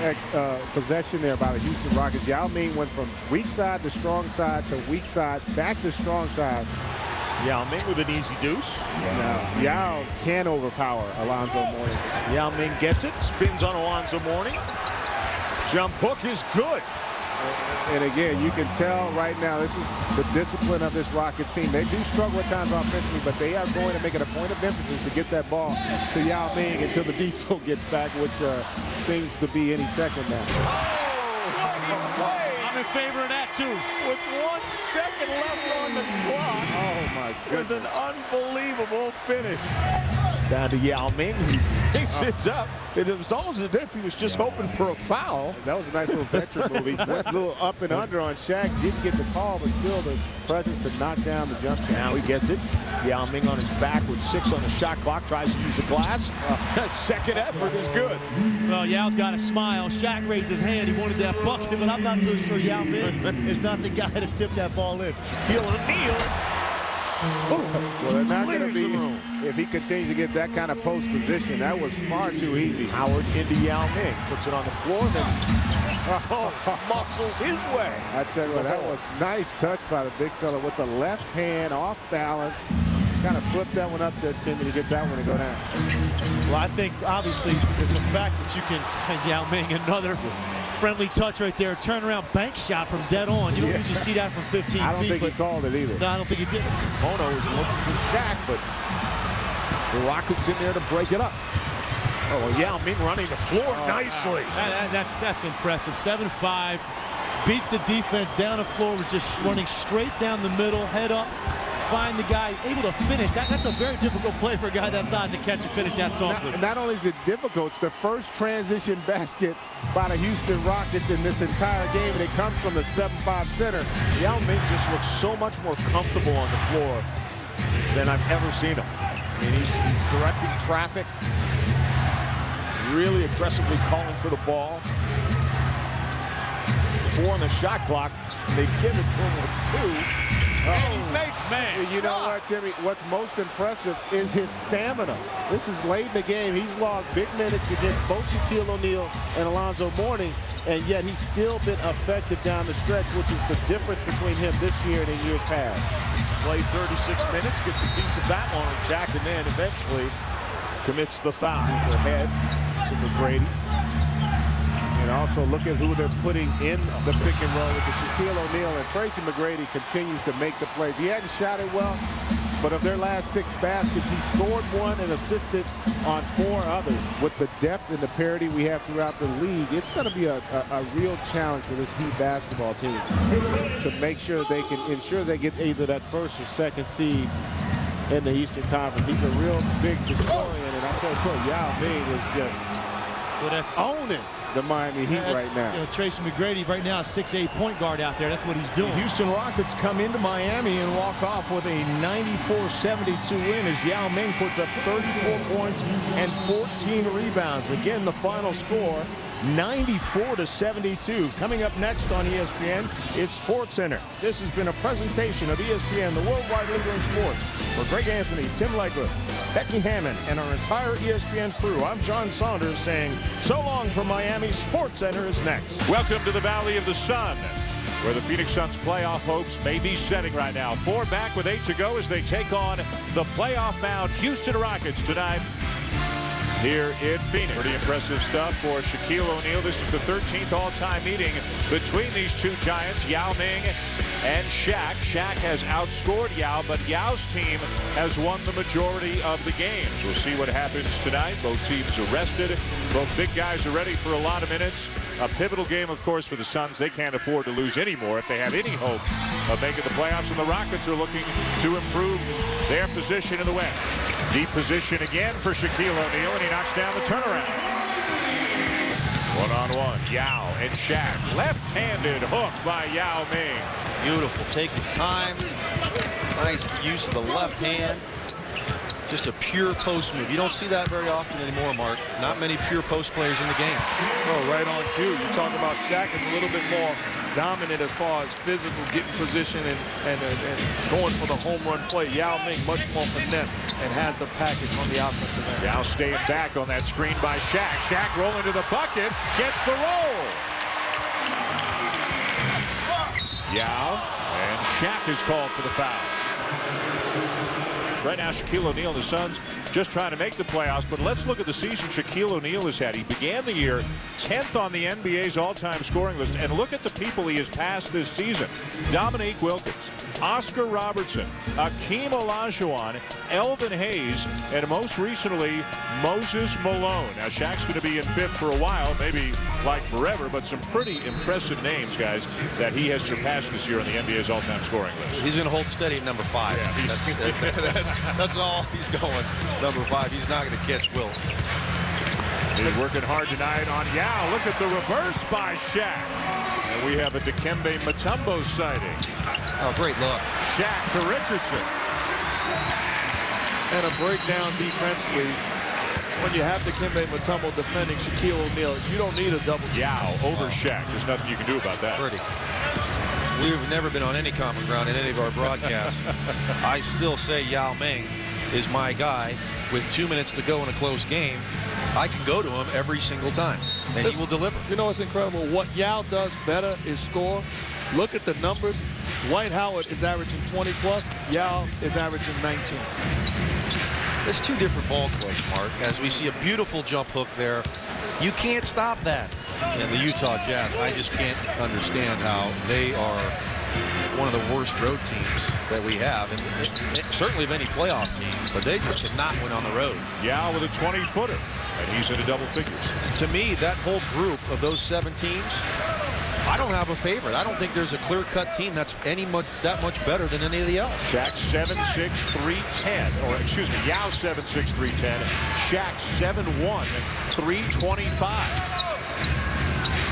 possession there by the Houston Rockets. Yao Ming went from weak side to strong side to weak side, back to strong side. Yao Ming with an easy deuce. Now, Yao can overpower Alonzo Mourning. Yao Ming gets it, spins on Alonzo Mourning. Jump hook is good. And again, you can tell right now, this is the discipline of this Rockets team. They do struggle at times offensively, but they are going to make it a point of emphasis to get that ball to Yao Ming until the diesel gets back, which seems to be any second now. I'm in favor of that, too. With 1 second left on the clock. Oh, my goodness. With an unbelievable finish. Down to Yao Ming. He picks it up. It was almost as if he was just hoping for a foul. That was a nice little veteran move. He went a little up and under on Shaq. Didn't get the call, but still the presence to knock down the jump shot. Now he gets it. Yao Ming on his back with 6 on the shot clock. Tries to use the glass. Second effort is good. Well, Yao's got a smile. Shaq raised his hand. He wanted that bucket, but I'm not so sure Yao Ming is not the guy to tip that ball in. Shaquille O'Neal. Well, they're not going to be, if he continues to get that kind of post position, that was far too easy. Howard into Yao Ming, puts it on the floor, then muscles his way. I tell you what, that was nice touch by the big fella with the left hand off balance. Kind of flipped that one up there, Timmy, to get that one to go down. Well, I think, obviously, it's the fact that you can, Yao Ming, another friendly touch right there, turn around bank shot from dead on. You don't usually see that from 15 feet. I don't think he called it either. No, I don't think he did. Mono is looking for Shaq, but the Rockets in there to break it up. Oh, well, Yao Ming running the floor nicely. That's impressive. 7'5", beats the defense down the floor, with just running straight down the middle, head up, find the guy, able to finish. That's a very difficult play for a guy that size to catch and finish that softly. Not only is it difficult, it's the first transition basket by the Houston Rockets in this entire game, and it comes from the 7'5" center. Yao Ming just looks so much more comfortable on the floor than I've ever seen him. I mean, he's directing traffic. really aggressively calling for the ball. 4 on the shot clock. They give it to him with 2. And he makes You know what, Timmy? What's most impressive is his stamina. This is late in the game. He's logged big minutes against both Shaquille O'Neal and Alonzo Mourning, and yet he's still been effective down the stretch, which is the difference between him this year and in years past. Played 36 minutes, gets a piece of that one on Shaq, and then eventually commits the foul for head to McGrady. And also look at who they're putting in the pick and roll with the Shaquille O'Neal, and Tracy McGrady continues to make the plays. He hadn't shot it well, but of their last 6 baskets, he scored 1 and assisted on 4 others. With the depth and the parity we have throughout the league, it's going to be a real challenge for this Heat basketball team to make sure they can ensure they get either that 1st or 2nd seed in the Eastern Conference. He's a real big historian, and I tell you what, Yao Ming is just owning the Miami Heat right now. You know, Tracy McGrady right now is 6'8" point guard out there. That's what he's doing. The Houston Rockets come into Miami and walk off with a 94-72 win as Yao Ming puts up 34 points and 14 rebounds. Again, the final score, 94-72. Coming up next on ESPN, it's SportsCenter. This has been a presentation of ESPN, the worldwide leader in sports. For Greg Anthony, Tim Legler, Becky Hammond, and our entire ESPN crew, I'm John Saunders saying so long from Miami. SportsCenter is next. Welcome to the Valley of the Sun, where the Phoenix Suns playoff hopes may be setting right now. 4 back with 8 to go as they take on the playoff-bound Houston Rockets tonight here in Phoenix. Pretty impressive stuff for Shaquille O'Neal. This is the 13th all-time meeting between these two giants, Yao Ming and Shaq. Shaq has outscored Yao, but Yao's team has won the majority of the games. We'll see what happens tonight. Both teams are rested. Both big guys are ready for a lot of minutes. A pivotal game, of course, for the Suns. They can't afford to lose anymore if they have any hope of making the playoffs, and the Rockets are looking to improve their position in the West. Deep position again for Shaquille O'Neal, and he knocks down the turnaround. One-on-one, Yao and Shaq. Left-handed hook by Yao Ming. Beautiful. Take his time. Nice use of the left hand. Just a pure post move. You don't see that very often anymore, Mark. Not many pure post players in the game. Oh, right on cue. You talk about Shaq is a little bit more dominant as far as physical, getting position and going for the home run play. Yao Ming much more finesse and has the package on the offensive end. Yao staying back on that screen by Shaq. Shaq rolling to the bucket, gets the roll. Yao and Shaq is called for the foul. Right now, Shaquille O'Neal and the Suns just trying to make the playoffs, but let's look at the season Shaquille O'Neal has had. He began the year 10th on the NBA's all-time scoring list, and look at the people he has passed this season. Dominique Wilkins, Oscar Robertson, Akeem Olajuwon, Elvin Hayes, and most recently, Moses Malone. Now, Shaq's going to be in 5th for a while, maybe like forever, but some pretty impressive names, guys, that he has surpassed this year on the NBA's all-time scoring list. He's going to hold steady at number 5. Yeah, that's all he's going. Number 5. He's not going to catch Will. He's working hard tonight on Yao. Look at the reverse by Shaq. And we have a Dikembe Mutombo sighting. Oh, great look. Shaq to Richardson. And a breakdown defensively. When you have Dikembe Mutombo defending Shaquille O'Neal, you don't need a double. Yao over Shaq. There's nothing you can do about that. Pretty. We've never been on any common ground in any of our broadcasts. I still say Yao Ming is my guy. With 2 minutes to go in a close game, I can go to him every single time, and he will deliver. You know what's incredible? What Yao does better is score. Look at the numbers. Dwight Howard is averaging 20+. Yao is averaging 19. It's 2 different ball clubs, Mark. As we see a beautiful jump hook there, you can't stop that. And the Utah Jazz, I just can't understand how they are one of the worst road teams that we have, and certainly of any playoff team, but they just cannot win on the road. Yao with a 20-footer, and he's into double figures. To me, that whole group of those 7 teams, I don't have a favorite. I don't think there's a clear-cut team that's that much better than any of the else. Shaq 7'6", 310, or excuse me, Yao 7'6", 310. Shaq 7'1", 325.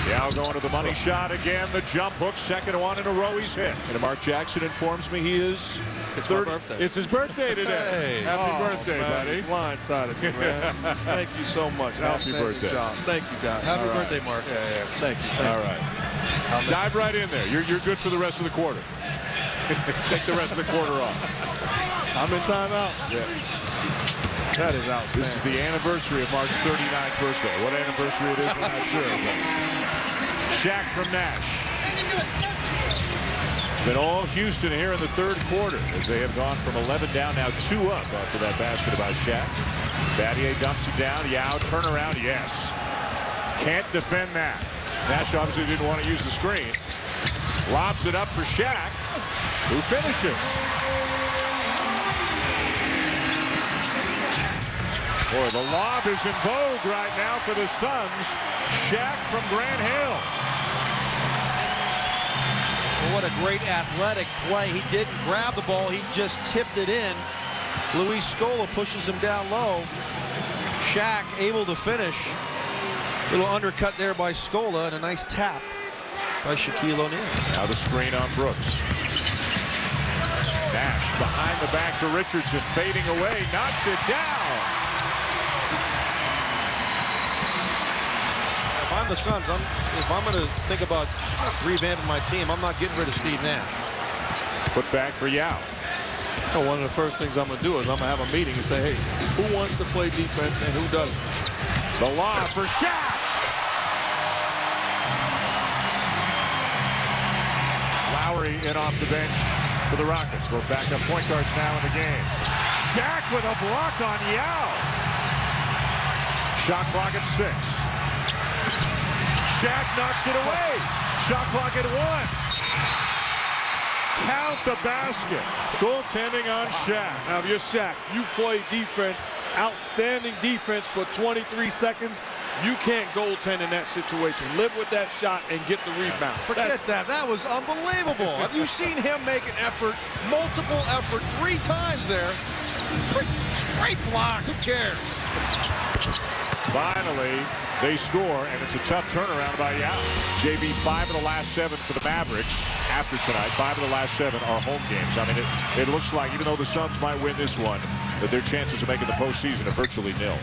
Yao going to the money shot again. The jump hook, second one in a row he's hit. And Mark Jackson informs me he is. It's my birthday. It's his birthday today. Hey. Happy birthday, man. buddy. Blindsided me, man. Thank you so much. Happy birthday. Job. Thank you, guys. Happy birthday, Mark. Yeah. Thank you. All right. Dive right in there. You're good for the rest of the quarter. Take the rest of the quarter off. I'm in timeout. Yeah. That is outstanding. This is the anniversary of Mark's 39th birthday. What anniversary it is, we're not sure. Shaq from Nash. It's been all Houston here in the third quarter as they have gone from 11 down, now 2 up after that basket by Shaq. Battier dumps it down. Yao, turnaround, yes. Can't defend that. Nash obviously didn't want to use the screen. Lobs it up for Shaq, who finishes. Boy, the lob is in vogue right now for the Suns. Shaq from Grant Hill. Well, what a great athletic play. He didn't grab the ball. He just tipped it in. Luis Scola pushes him down low. Shaq able to finish. Little undercut there by Scola and a nice tap by Shaquille O'Neal. Now the screen on Brooks. Nash behind the back to Richardson, fading away, knocks it down. If I'm the Suns, if I'm going to think about revamping my team, I'm not getting rid of Steve Nash. Put back for Yao. Well, one of the first things I'm going to do is I'm going to have a meeting and say, hey, who wants to play defense and who doesn't? The lob for Shaq. Lowry in off the bench for the Rockets. Both backup point guards now in the game. Shaq with a block on Yao. Shot clock at 6. Shaq knocks it away. Shot clock at 1. Count the basket. Goaltending on Shaq. Now, if you're Shaq, you play defense, outstanding defense for 23 seconds. You can't goaltend in that situation. Live with that shot and get the rebound. Forget that. That was unbelievable. Have you seen him make an effort, multiple effort, 3 times there? Great block. Who cares? Finally, they score, and it's a tough turnaround by Yao. JB, 5 of the last 7 for the Mavericks after tonight. 5 of the last 7 are home games. I mean, it looks like, even though the Suns might win this one, that their chances of making the postseason are virtually nil.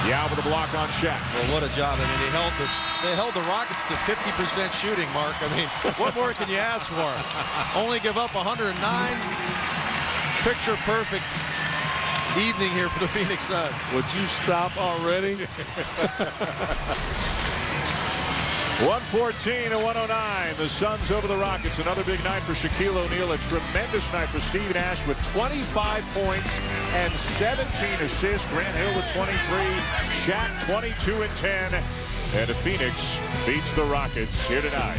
Yao with a block on Shaq. Well, what a job. I mean, they held the Rockets to 50% shooting, Mark. I mean, what more can you ask for? Only give up 109. Picture perfect evening here for the Phoenix Suns. Would you stop already? 114 to 109. The Suns over the Rockets. Another big night for Shaquille O'Neal. A tremendous night for Steve Nash with 25 points and 17 assists. Grant Hill with 23. Shaq 22 and 10. And the Phoenix beats the Rockets here tonight.